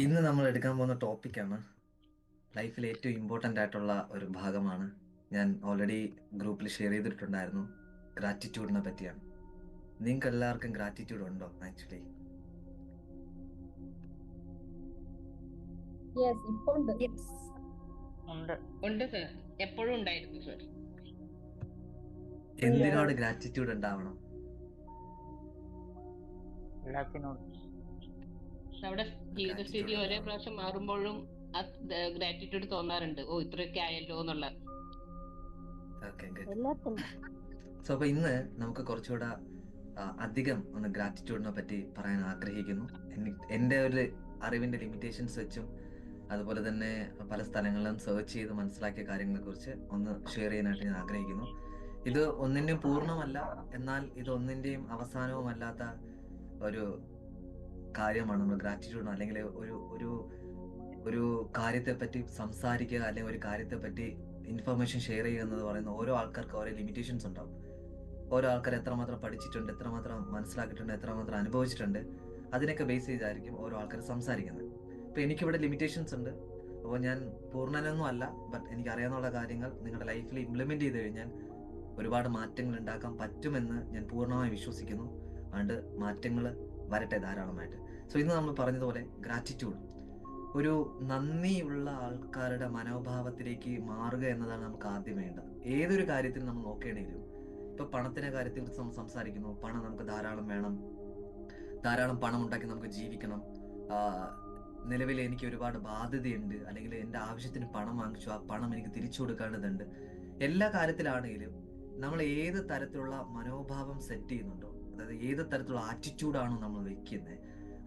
ഇന്ന് നമ്മൾ എടുക്കാൻ പോകുന്ന ടോപ്പിക്കാണ് ലൈഫിൽ ഏറ്റവും ഇമ്പോർട്ടൻ്റ് ആയിട്ടുള്ള ഒരു ഭാഗമാണ്. ഞാൻ ഓൾറെഡി ഗ്രൂപ്പിൽ ഷെയർ ചെയ്തിട്ടുണ്ടായിരുന്നു. ഗ്രാറ്റിറ്റ്യൂഡിനെ പറ്റിയാണ്. നിങ്ങൾക്ക് എല്ലാവർക്കും ഗ്രാറ്റിറ്റ്യൂഡ് ഉണ്ടോ ആക്ച്വലി? യെസ്, ഇപ്പൊ ഉണ്ട്. യെസ്, ഉണ്ട്. ഉണ്ട് സർ. എപ്പോഴും ഉണ്ടായിരുന്നു സർ. ഉണ്ട്. എന്തിനോട് ഗ്രാറ്റിറ്റ്യൂഡ് ഉണ്ടാവണം? എല്ലാത്തിനോടും. നമ്മുടെ ജീവിതസ്ഥിതി ഗ്രാറ്റിറ്റ്യൂഡ് ഒരേ ഉണ്ടാവണം. പ്രാവശ്യം മാറുമ്പോഴും ഗ്രാറ്റിറ്റ്യൂഡ് തോന്നാറുണ്ട്. ഓ, ഇത്രയൊക്കെ ആയല്ലോ എന്നുള്ള. Okay, good. എല്ലാത്തിനും. സോ അപ്പോൾ ഇന്ന് നമുക്ക് കുറച്ചുകൂടെ അധികം ഒന്ന് ഗ്രാറ്റിറ്റ്യൂഡിനെ പറ്റി പറയാൻ ആഗ്രഹിക്കുന്നു. എൻ്റെ ഒരു അറിവിൻ്റെ ലിമിറ്റേഷൻസ് വെച്ചും അതുപോലെ തന്നെ പല സ്ഥലങ്ങളിലും സെർച്ച് ചെയ്ത് മനസ്സിലാക്കിയ കാര്യങ്ങളെക്കുറിച്ച് ഒന്ന് ഷെയർ ചെയ്യാനായിട്ട് ഞാൻ ആഗ്രഹിക്കുന്നു. ഇത് ഒന്നിൻ്റെയും പൂർണ്ണമല്ല, എന്നാൽ ഇത് ഒന്നിൻ്റെയും അവസാനവുമല്ലാത്ത ഒരു കാര്യമാണ് നമ്മൾ ഗ്രാറ്റിറ്റ്യൂഡ്. അല്ലെങ്കിൽ ഒരു ഒരു ഒരു കാര്യത്തെ പറ്റി സംസാരിക്കുക, അല്ലെങ്കിൽ ഒരു കാര്യത്തെ പറ്റി ഇൻഫർമേഷൻ ഷെയർ ചെയ്യുക എന്ന് പറയുന്ന ഓരോ ആൾക്കാർക്ക് ഓരോ ലിമിറ്റേഷൻസ് ഉണ്ടാവും. ഓരോ ആൾക്കാർ എത്രമാത്രം പഠിച്ചിട്ടുണ്ട്, എത്രമാത്രം മനസ്സിലാക്കിയിട്ടുണ്ട്, എത്രമാത്രം അനുഭവിച്ചിട്ടുണ്ട്, അതിനൊക്കെ ബേസ് ചെയ്തായിരിക്കും ഓരോ ആൾക്കാർ സംസാരിക്കുന്നത്. ഇപ്പൊ എനിക്കിവിടെ ലിമിറ്റേഷൻസ് ഉണ്ട്. അപ്പോൾ ഞാൻ പൂർണ്ണനൊന്നും അല്ല, ബട്ട് എനിക്ക് അറിയാവുന്ന കാര്യങ്ങൾ നിങ്ങളുടെ ലൈഫിൽ ഇംപ്ലിമെന്റ് ചെയ്ത് കഴിഞ്ഞാൽ ഒരുപാട് മാറ്റങ്ങൾ ഉണ്ടാക്കാൻ പറ്റുമെന്ന് ഞാൻ പൂർണ്ണമായി വിശ്വസിക്കുന്നു. അതുകൊണ്ട് മാറ്റങ്ങൾ വരട്ടെ ധാരാളമായിട്ട്. സോ ഇന്ന് നമ്മൾ പറഞ്ഞതുപോലെ ഗ്രാറ്റിറ്റ്യൂഡ്, ഒരു നന്ദിയുള്ള ആൾക്കാരുടെ മനോഭാവത്തിലേക്ക് മാറുക എന്നതാണ് നമുക്ക് ആദ്യം വേണ്ടത്. ഏതൊരു കാര്യത്തിൽ നമ്മൾ നോക്കേണ്ടിയിരുന്നു. ഇപ്പൊ പണത്തിന്റെ കാര്യത്തിൽ നമ്മൾ സംസാരിക്കുന്നു. പണം നമുക്ക് ധാരാളം വേണം, ധാരാളം പണം ഉണ്ടാക്കി നമുക്ക് ജീവിക്കണം. നിലവിൽ എനിക്ക് ഒരുപാട് ബാധ്യതയുണ്ട്, അല്ലെങ്കിൽ എൻ്റെ ആവശ്യത്തിന് പണം വാങ്ങിച്ചു, ആ പണം എനിക്ക് തിരിച്ചു കൊടുക്കേണ്ടതുണ്ട്. എല്ലാ കാര്യത്തിലാണെങ്കിലും നമ്മൾ ഏത് തരത്തിലുള്ള മനോഭാവം സെറ്റ് ചെയ്യുന്നുണ്ടോ, അതായത് ഏത് തരത്തിലുള്ള ആറ്റിറ്റ്യൂഡാണോ നമ്മൾ വെക്കുന്നത്,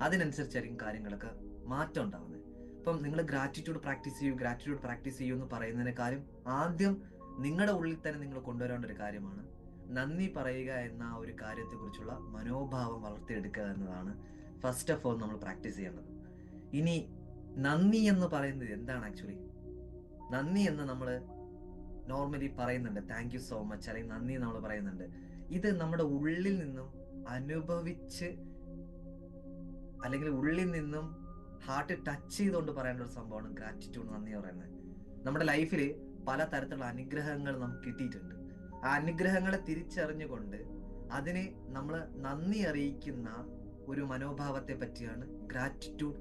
അതിനനുസരിച്ചായിരിക്കും കാര്യങ്ങളൊക്കെ മാറ്റം ഉണ്ടാവുന്നത്. ഇപ്പം നിങ്ങൾ ഗ്രാറ്റിറ്റ്യൂഡ് പ്രാക്ടീസ് ചെയ്യൂ എന്ന് പറയുന്നതിനേക്കാളും ആദ്യം നിങ്ങളുടെ ഉള്ളിൽ തന്നെ നിങ്ങൾ കൊണ്ടുവരേണ്ട ഒരു കാര്യമാണ് നന്ദി പറയുക എന്ന ഒരു കാര്യത്തെക്കുറിച്ചുള്ള മനോഭാവം വളർത്തിയെടുക്കുക എന്നതാണ് ഫസ്റ്റ് ഓഫ് ഓൾ നമ്മൾ പ്രാക്ടീസ് ചെയ്യേണ്ടത്. ഇനി നന്ദി എന്ന് പറയുന്നത് എന്താണ് ആക്ച്വലി? നന്ദി എന്ന് നമ്മൾ നോർമലി പറയുന്നുണ്ട്, താങ്ക് യു സോ മച്ച്, അല്ലെങ്കിൽ നന്ദി നമ്മൾ പറയുന്നുണ്ട്. ഇത് നമ്മുടെ ഉള്ളിൽ നിന്നും അനുഭവിച്ച്, അല്ലെങ്കിൽ ഉള്ളിൽ നിന്നും ഹാർട്ട് ടച്ച് ചെയ്തുകൊണ്ട് പറയേണ്ട ഒരു സംഭവമാണ് ഗ്രാറ്റിറ്റ്യൂഡ്, നന്ദി പറയുന്നത്. നമ്മുടെ ലൈഫിൽ പല തരത്തിലുള്ള അനുഗ്രഹങ്ങൾ നമുക്ക് കിട്ടിയിട്ടുണ്ട്. ആ അനുഗ്രഹങ്ങളെ തിരിച്ചറിഞ്ഞുകൊണ്ട് അതിനെ നമ്മൾ നന്ദി അറിയിക്കുന്ന ഒരു മനോഭാവത്തെ പറ്റിയാണ് ഗ്രാറ്റിറ്റ്യൂഡ്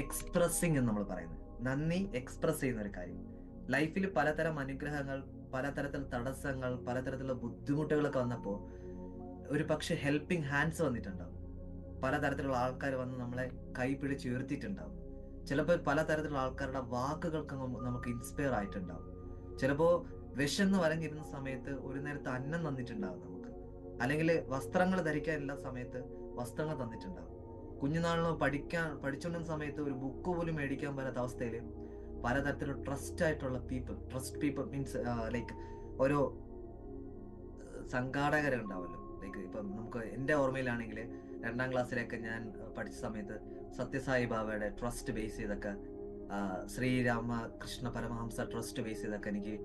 എക്സ്പ്രസിങ് എന്ന് നമ്മൾ പറയുന്നത്. നന്ദി എക്സ്പ്രസ് ചെയ്യുന്ന ഒരു കാര്യം. ലൈഫിൽ പലതരം അനുഗ്രഹങ്ങൾ, പലതരത്തിലുള്ള തടസ്സങ്ങൾ, പലതരത്തിലുള്ള ബുദ്ധിമുട്ടുകളൊക്കെ വന്നപ്പോൾ ഒരു പക്ഷെ ഹെൽപ്പിംഗ് ഹാൻഡ്സ് വന്നിട്ടുണ്ടാവും. പലതരത്തിലുള്ള ആൾക്കാർ വന്ന് നമ്മളെ കൈ പിടിച്ച് ഉയർത്തിയിട്ടുണ്ടാവും. ചിലപ്പോൾ പലതരത്തിലുള്ള ആൾക്കാരുടെ വാക്കുകൾക്ക് നമുക്ക് ഇൻസ്പയർ ആയിട്ടുണ്ടാവും. ചിലപ്പോൾ വിശന്ന് വരഞ്ഞിരുന്ന സമയത്ത് ഒരു നേരത്തെ അന്നം തന്നിട്ടുണ്ടാവും നമുക്ക്, അല്ലെങ്കിൽ വസ്ത്രങ്ങൾ ധരിക്കാനുള്ള സമയത്ത് വസ്ത്രങ്ങൾ തന്നിട്ടുണ്ടാവും. കുഞ്ഞുനാളിൽ പഠിച്ചുകൊണ്ടിരുന്ന സമയത്ത് ഒരു ബുക്ക് പോലും മേടിക്കാൻ പറ്റാത്ത അവസ്ഥയിൽ പലതരത്തിലുള്ള ട്രസ്റ്റ് പീപ്പിൾ മീൻസ് ലൈക്ക് ഓരോ സംഘാടകരുണ്ടാവല്ലോ. ലൈക്ക് ഇപ്പം നമുക്ക് എൻ്റെ ഓർമ്മയിലാണെങ്കിൽ 2ാം ക്ലാസ്സിലൊക്കെ ഞാൻ പഠിച്ച സമയത്ത് സത്യസായി ബാബയുടെ ട്രസ്റ്റ് ബേസ് ചെയ്തൊക്കെ, ശ്രീരാമകൃഷ്ണ പരമഹംസ ട്രസ്റ്റ് ബേസ് ചെയ്തൊക്കെ എനിക്ക്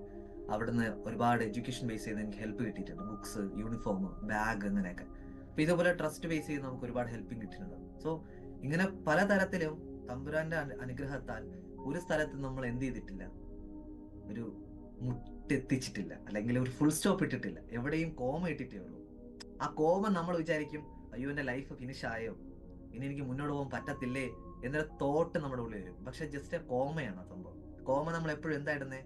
അവിടുന്ന് ഒരുപാട് എഡ്യൂക്കേഷൻ ബേസ് ചെയ്ത് എനിക്ക് ഹെൽപ്പ് കിട്ടിയിട്ടുണ്ട്. ബുക്സ്, യൂണിഫോം, ബാഗ്, അങ്ങനെയൊക്കെ. അപ്പൊ ഇതുപോലെ ട്രസ്റ്റ് ബേസ് ചെയ്ത് നമുക്ക് ഒരുപാട് ഹെൽപ്പിംഗ് കിട്ടിയിട്ടുണ്ട്. സോ ഇങ്ങനെ പലതരത്തിലും തമ്പുരാന്റെ അനുഗ്രഹത്താൽ ഒരു സ്ഥലത്ത് നമ്മൾ എന്ത് ചെയ്തിട്ടില്ല, ഒരു മുട്ടെത്തിച്ചിട്ടില്ല, അല്ലെങ്കിൽ ഒരു ഫുൾ സ്റ്റോപ്പ് ഇട്ടിട്ടില്ല. എവിടെയും കോമ ഇട്ടിട്ടേ ഉള്ളൂ. ആ കോമ നമ്മൾ വിചാരിക്കും, അയ്യോ എന്റെ ലൈഫ് ഫിനിഷ് ആയോ, ഇനി എനിക്ക് മുന്നോട്ട് പോകാൻ പറ്റത്തില്ലേ എന്നൊരു തോട്ട് നമ്മുടെ ഉള്ളിൽ വരും. പക്ഷെ ജസ്റ്റ് കോമയാണ് ആ സംഭവം. കോമ നമ്മൾ എപ്പോഴും എന്തായിടുന്നേ,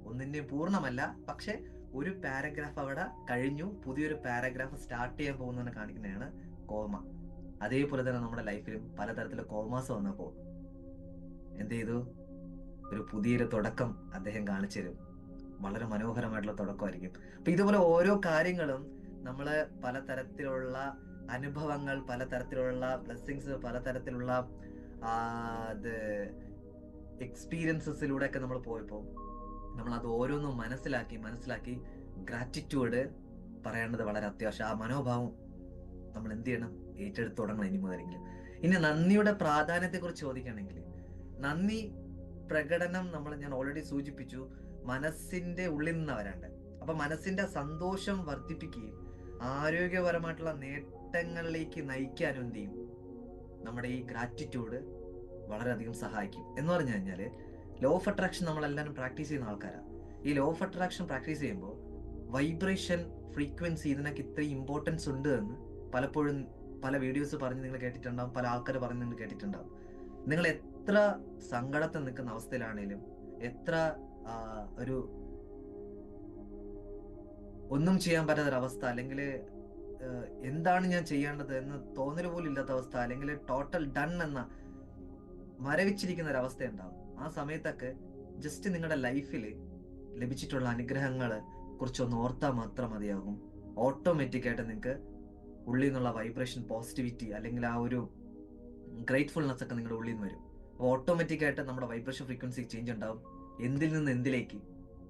ഒന്നിന്റെയും പൂർണ്ണമല്ല, പക്ഷെ ഒരു പാരഗ്രാഫ് അവിടെ കഴിഞ്ഞു, പുതിയൊരു പാരഗ്രാഫ് സ്റ്റാർട്ട് ചെയ്യാൻ പോകുന്നതിനെ കാണിക്കുന്നതാണ് കോമ. അതേപോലെ തന്നെ നമ്മുടെ ലൈഫിലും പലതരത്തിലുള്ള കോമാസ് വന്നപ്പോ എന്ത് ചെയ്തു, ഒരു പുതിയൊരു തുടക്കം അദ്ദേഹം കാണിച്ചു തരും. വളരെ മനോഹരമായിട്ടുള്ള തുടക്കമായിരിക്കും. അപ്പൊ ഇതുപോലെ ഓരോ കാര്യങ്ങളും നമ്മള് പലതരത്തിലുള്ള അനുഭവങ്ങൾ, പലതരത്തിലുള്ള ബ്ലെസ്സിങ്സ്, പലതരത്തിലുള്ള എക്സ്പീരിയൻസസിലൂടെ ഒക്കെ നമ്മൾ പോയപ്പോൾ നമ്മൾ അത് ഓരോന്നും മനസ്സിലാക്കി ഗ്രാറ്റിറ്റ്യൂഡ് പറയേണ്ടത് വളരെ അത്യാവശ്യം. ആ മനോഭാവം നമ്മൾ എന്ത് ചെയ്യണം, ഏറ്റെടുത്ത് തുടങ്ങണം ഇനി മുതലെങ്കിലും. ഇനി നന്ദിയുടെ പ്രാധാന്യത്തെ കുറിച്ച് ചോദിക്കുകയാണെങ്കിൽ, നന്ദി പ്രകടനം ഞാൻ ഓൾറെഡി സൂചിപ്പിച്ചു, മനസ്സിന്റെ ഉള്ളിൽ നിന്ന് വരാണ്ട്. അപ്പൊ മനസ്സിന്റെ സന്തോഷം വർദ്ധിപ്പിക്കുകയും ആരോഗ്യപരമായിട്ടുള്ള നേട്ടങ്ങളിലേക്ക് നയിക്കാനും എന്ത് ചെയ്യും, നമ്മുടെ ഈ ഗ്രാറ്റിറ്റ്യൂഡ് വളരെയധികം സഹായിക്കും. എന്ന് പറഞ്ഞു കഴിഞ്ഞാൽ ലോ ഓഫ് അട്രാക്ഷൻ നമ്മളെല്ലാവരും പ്രാക്ടീസ് ചെയ്യുന്ന ആൾക്കാരാണ്. ഈ ലോ ഓഫ് അട്രാക്ഷൻ പ്രാക്ടീസ് ചെയ്യുമ്പോൾ വൈബ്രേഷൻ, ഫ്രീക്വൻസി ഇതിനൊക്കെ ഇത്രയും ഇമ്പോർട്ടൻസ് ഉണ്ട് എന്ന് പലപ്പോഴും പല വീഡിയോസ് പറഞ്ഞ് നിങ്ങൾ കേട്ടിട്ടുണ്ടാവും, പല ആൾക്കാർ പറഞ്ഞ് നിങ്ങൾ കേട്ടിട്ടുണ്ടാവും. നിങ്ങൾ എത്ര സങ്കടത്തിൽ നിൽക്കുന്ന അവസ്ഥയിലാണേലും, എത്ര ഒരു ഒന്നും ചെയ്യാൻ പറ്റാത്തൊരവസ്ഥ, അല്ലെങ്കിൽ എന്താണ് ഞാൻ ചെയ്യേണ്ടത് എന്ന് തോന്നൽ പോലും ഇല്ലാത്ത അവസ്ഥ, അല്ലെങ്കിൽ ടോട്ടൽ ഡൺ എന്ന മരവിച്ചിരിക്കുന്ന ഒരു അവസ്ഥ ഉണ്ടാവും. ആ സമയത്തൊക്കെ ജസ്റ്റ് നിങ്ങളുടെ ലൈഫിൽ ലഭിച്ചിട്ടുള്ള അനുഗ്രഹങ്ങളെ കുറിച്ചൊന്ന് ഓർത്താൽ മാത്രം മതിയാകും. ഓട്ടോമാറ്റിക് ആയിട്ട് നിങ്ങൾക്ക് ഉള്ളിൽ നിന്നുള്ള വൈബ്രേഷൻ, പോസിറ്റിവിറ്റി, അല്ലെങ്കിൽ ആ ഒരു ഗ്രേറ്റ്ഫുൾനെസ് ഒക്കെ നിങ്ങളുടെ ഉള്ളിൽ നിന്ന് വരും. അപ്പോൾ ഓട്ടോമാറ്റിക് ആയിട്ട് നമ്മുടെ വൈബ്രേഷൻ ഫ്രീക്വൻസി ചേഞ്ച് ഉണ്ടാവും. എന്തിൽ നിന്ന് എന്തിലേക്ക്,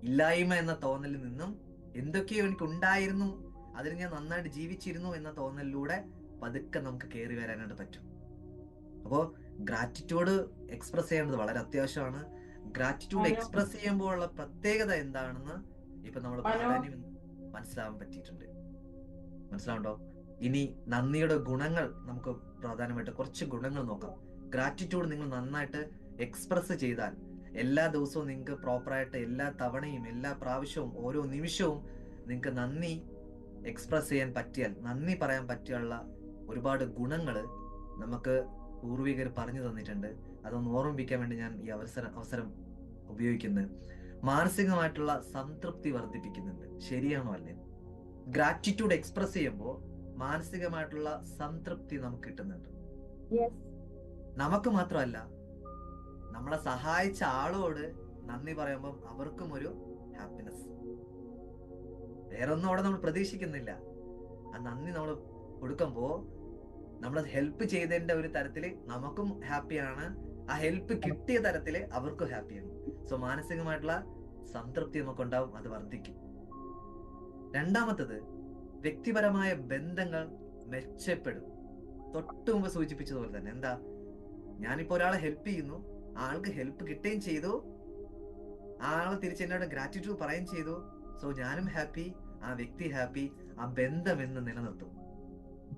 ഇല്ലായ്മ എന്ന തോന്നലിൽ നിന്നും എന്തൊക്കെയോ എനിക്ക് ഉണ്ടായിരുന്നു, അതിന് ഞാൻ നന്നായിട്ട് ജീവിച്ചിരുന്നു എന്ന തോന്നലിലൂടെ പതുക്കെ നമുക്ക് കയറി വരാനായിട്ട് പറ്റും. അപ്പോൾ ഗ്രാറ്റിറ്റ്യൂഡ് എക്സ്പ്രസ് ചെയ്യേണ്ടത് വളരെ അത്യാവശ്യമാണ്. ഗ്രാറ്റിറ്റ്യൂഡ് എക്സ്പ്രസ് ചെയ്യുമ്പോഴുള്ള പ്രത്യേകത എന്താണെന്ന് ഇപ്പൊ നമ്മൾ പ്രാധാന്യം മനസ്സിലാവാൻ പറ്റിയിട്ടുണ്ട്. മനസ്സിലാവുണ്ടോ? ഇനി നന്ദിയുടെ ഗുണങ്ങൾ നമുക്ക് പ്രധാനമായിട്ട് കുറച്ച് ഗുണങ്ങൾ നോക്കാം. ഗ്രാറ്റിറ്റ്യൂഡ് നിങ്ങൾ നന്നായിട്ട് എക്സ്പ്രസ് ചെയ്താൽ, എല്ലാ ദിവസവും നിങ്ങൾക്ക് പ്രോപ്പറായിട്ട് എല്ലാ തവണയും എല്ലാ പ്രാവശ്യവും ഓരോ നിമിഷവും നിങ്ങൾക്ക് നന്ദി എക്സ്പ്രസ് ചെയ്യാൻ പറ്റിയാൽ, നന്ദി പറയാൻ പറ്റിയുള്ള ഒരുപാട് ഗുണങ്ങൾ നമുക്ക് പൂർവികർ പറഞ്ഞു തന്നിട്ടുണ്ട്. അതൊന്ന് ഓർമ്മിപ്പിക്കാൻ വേണ്ടി ഞാൻ ഈ അവസരം ഉപയോഗിക്കുന്നത്. മാനസികമായിട്ടുള്ള സംതൃപ്തി വർദ്ധിപ്പിക്കുന്നുണ്ട്. ശരിയാണോ അല്ലേ? ഗ്രാറ്റിറ്റ്യൂഡ് എക്സ്പ്രസ് ചെയ്യുമ്പോൾ മാനസികമായിട്ടുള്ള സംതൃപ്തി നമുക്ക് കിട്ടുന്നുണ്ട്. നമുക്ക് മാത്രമല്ല, നമ്മളെ സഹായിച്ച ആളോട് നന്ദി പറയുമ്പോൾ അവർക്കും ഒരു ഹാപ്പിനെസ്. വേറൊന്നും അവിടെ നമ്മൾ പ്രതീക്ഷിക്കുന്നില്ല. ആ നന്ദി നമ്മൾ കൊടുക്കുമ്പോൾ നമ്മൾ ഹെൽപ്പ് ചെയ്തതിന്റെ ഒരു തരത്തില് നമുക്കും ഹാപ്പിയാണ്, ആ ഹെൽപ്പ് കിട്ടിയ തരത്തില് അവർക്കും ഹാപ്പിയാണ്. സോ മാനസികമായിട്ടുള്ള സംതൃപ്തി നമുക്കുണ്ടാവും, അത് വർദ്ധിക്കും. രണ്ടാമത്തത്, വ്യക്തിപരമായ ബന്ധങ്ങൾ മെച്ചപ്പെടും. തൊട്ടു മുമ്പ് സൂചിപ്പിച്ചതുപോലെ തന്നെ, എന്താ, ഞാനിപ്പോ ഒരാളെ ഹെൽപ്പ് ചെയ്യുന്നു, ആൾക്ക് ഹെൽപ്പ് കിട്ടുകയും ചെയ്തു, ആള് തിരിച്ച് എന്നോട് ഗ്രാറ്റിറ്റ്യൂഡ് പറയുകയും ചെയ്തു. സോ ഞാനും ഹാപ്പി, ആ വ്യക്തി ഹാപ്പി, ആ ബന്ധം എന്ന് നിലനിർത്തും.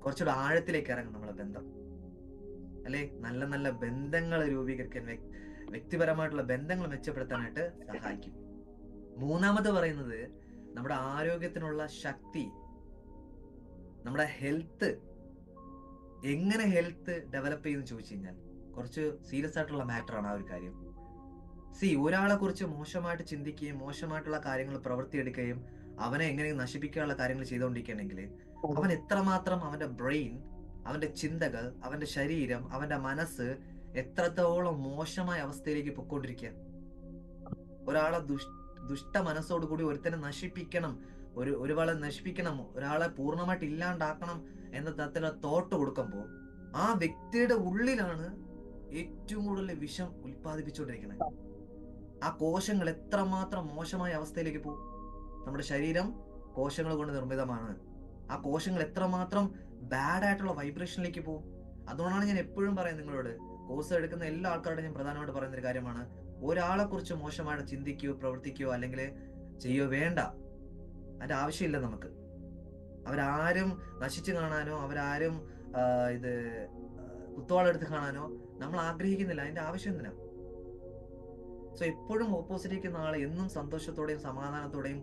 കുറച്ചുകൂടെ ആഴത്തിലേക്ക് ഇറങ്ങും നമ്മളെ ബന്ധം, അല്ലെ? നല്ല നല്ല ബന്ധങ്ങൾ രൂപീകരിക്കാൻ, വ്യക്തിപരമായിട്ടുള്ള ബന്ധങ്ങൾ മെച്ചപ്പെടുത്താനായിട്ട് സഹായിക്കും. മൂന്നാമത് പറയുന്നത്, നമ്മുടെ ആരോഗ്യത്തിനുള്ള ശക്തി, നമ്മുടെ ഹെൽത്ത്. എങ്ങനെ ഹെൽത്ത് ഡെവലപ്പ് ചെയ്യുന്നു ചോദിച്ചു കഴിഞ്ഞാൽ കുറച്ച് സീരിയസ് ആയിട്ടുള്ള മാറ്റർ ആണ് ആ ഒരു കാര്യം. ഒരാളെ കുറിച്ച് മോശമായിട്ട് ചിന്തിക്കുകയും മോശമായിട്ടുള്ള കാര്യങ്ങൾ പ്രവർത്തിയെടുക്കുകയും അവനെ എങ്ങനെയും നശിപ്പിക്കാനുള്ള കാര്യങ്ങൾ ചെയ്തുകൊണ്ടിരിക്കുകയാണെങ്കിൽ അവൻ എത്രമാത്രം, അവന്റെ ബ്രെയിൻ, അവന്റെ ചിന്തകൾ, അവന്റെ ശരീരം, അവന്റെ മനസ്സ് എത്രത്തോളം മോശമായ അവസ്ഥയിലേക്ക് പൊക്കോണ്ടിരിക്കുക. ഒരാളെ ദുഷ്ട മനസ്സോട് കൂടി ഒരുത്തനെ നശിപ്പിക്കണം, ഒരാളെ നശിപ്പിക്കണം, ഒരാളെ പൂർണ്ണമായിട്ട് ഇല്ലാണ്ടാക്കണം എന്ന തരത്തിലുള്ള തോട്ട് കൊടുക്കുമ്പോൾ ആ വ്യക്തിയുടെ ഉള്ളിലാണ് ഏറ്റവും കൂടുതൽ വിഷം ഉൽപ്പാദിപ്പിച്ചുകൊണ്ടിരിക്കുന്നത്. ആ കോശങ്ങൾ എത്രമാത്രം മോശമായ അവസ്ഥയിലേക്ക് പോകും. നമ്മുടെ ശരീരം കോശങ്ങൾ കൊണ്ട് നിർമ്മിതമാണ്. ആ കോശങ്ങൾ എത്രമാത്രം ബാഡ് ആയിട്ടുള്ള വൈബ്രേഷനിലേക്ക് പോകും. അതുകൊണ്ടാണ് ഞാൻ എപ്പോഴും പറയുന്നത്, നിങ്ങളോട് കോഴ്സ് എടുക്കുന്ന എല്ലാ ആൾക്കാരോടും ഞാൻ പ്രധാനമായിട്ട് പറയുന്ന ഒരു കാര്യമാണ്, ഒരാളെ കുറിച്ച് മോശമായിട്ട് ചിന്തിക്കുകയോ പ്രവർത്തിക്കുകയോ അല്ലെങ്കിൽ ചെയ്യോ വേണ്ട. അതിന്റെ ആവശ്യമില്ല നമുക്ക്. അവരാരും നശിച്ചു കാണാനോ അവരാരും ഇത് കുത്തോളെടുത്ത് കാണാനോ നമ്മൾ ആഗ്രഹിക്കുന്നില്ല. അതിന്റെ ആവശ്യം എന്തിനാ? സോ എപ്പോഴും ഓപ്പോസിറ്റ് ഇരിക്കുന്ന ആളെ എന്നും സന്തോഷത്തോടെയും സമാധാനത്തോടെയും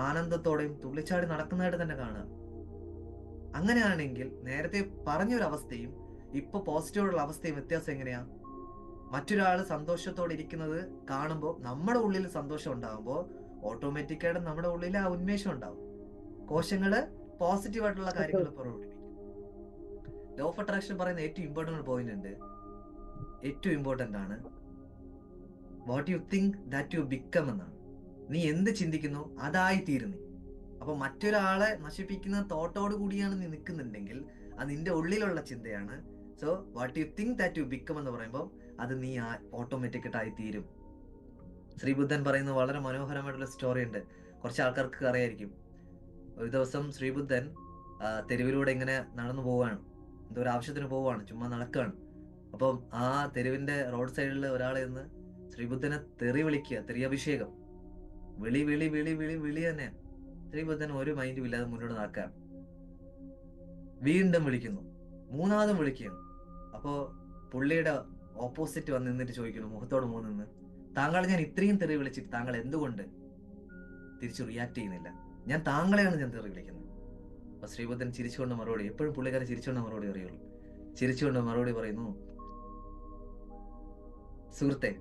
ആനന്ദത്തോടെയും തുള്ളിച്ചാടി നടക്കുന്നതായിട്ട് തന്നെ കാണുക. അങ്ങനെയാണെങ്കിൽ നേരത്തെ പറഞ്ഞൊരവസ്ഥയും ഇപ്പൊ പോസിറ്റീവുള്ള അവസ്ഥയും വ്യത്യാസം എങ്ങനെയാ? മറ്റൊരാൾ സന്തോഷത്തോടെ ഇരിക്കുന്നത് കാണുമ്പോൾ നമ്മുടെ ഉള്ളിൽ സന്തോഷം ഉണ്ടാകുമ്പോൾ ഓട്ടോമാറ്റിക്കായിട്ട് നമ്മുടെ ഉള്ളിൽ ആ ഉന്മേഷം ഉണ്ടാവും. കോശങ്ങള് പോസിറ്റീവായിട്ടുള്ള കാര്യങ്ങൾ പ്രവർത്തിപ്പിക്കും. ലോ ഓഫ് അട്രാക്ഷൻ പറയുന്ന ഏറ്റവും ഇമ്പോർട്ടന്റ് പോയിന്റ് ഉണ്ട്. ഏറ്റവും ഇമ്പോർട്ടന്റ് ആണ് what you think that you become എന്നാണ്. നീ എന്ത് ചിന്തിക്കുന്നു അതായി തീരുന്നു. അപ്പൊ മറ്റൊരാളെ നശിപ്പിക്കുന്ന തോട്ടോട് കൂടിയാണ് നീ നിൽക്കുന്നുണ്ടെങ്കിൽ അത് നിന്റെ ഉള്ളിലുള്ള ചിന്തയാണ്. So what you think that you become എന്ന് പറയുമ്പോൾ അത് നീ ഓട്ടോമാറ്റിക്കായിട്ട് ആയി തീരും. ശ്രീബുദ്ധൻ പറയുന്ന വളരെ മനോഹരമായിട്ടുള്ള സ്റ്റോറി ഉണ്ട്. കുറച്ച് ആൾക്കാർക്ക് അറിയായിരിക്കും. ഒരു ദിവസം ശ്രീബുദ്ധൻ തെരുവിലൂടെ ഇങ്ങനെ നടന്നു പോവുകയാണ്, എന്തോ ഒരു ആവശ്യത്തിന് പോവുകയാണ്, ചുമ്മാ നടക്കുകയാണ്. അപ്പം ആ തെരുവിന്റെ റോഡ് സൈഡിൽ ഒരാളെ നിന്ന് ശ്രീബുദ്ധനെ തെറി വിളിക്കുക, തെറിയഭിഷേകം, വിളി വിളി വിളി വിളി വിളി തന്നെ. ശ്രീബുദ്ധൻ ഒരു മൈൻഡും ഇല്ലാതെ മുന്നോട്ട് നടക്കുകയാണ്. വീണ്ടും വിളിക്കുന്നു, മൂന്നാമതും വിളിക്കുകയാണ്. അപ്പോ പുള്ളിയുടെ ഓപ്പോസിറ്റ് വന്ന് നിന്നിട്ട് ചോദിക്കുന്നു, മുഖത്തോട് മുഖം നിന്ന്, താങ്കൾ ഞാൻ ഇത്രയും തെറി വിളിച്ചിട്ട് താങ്കൾ എന്തുകൊണ്ട് തിരിച്ചു റിയാക്ട് ചെയ്യുന്നില്ല? ഞാൻ താങ്കളെയാണ് ഞാൻ തെറി വിളിക്കുന്നത്. അപ്പൊ ശ്രീബുദ്ധൻ ചിരിച്ചുകൊണ്ട് മറുപടി, എപ്പോഴും പുള്ളിക്കാരൻ ചിരിച്ചുകൊണ്ട് മറുപടി അറിയുള്ളൂ. ചിരിച്ചുകൊണ്ട് മറുപടി പറയുന്നു, സുഹൃത്തെ,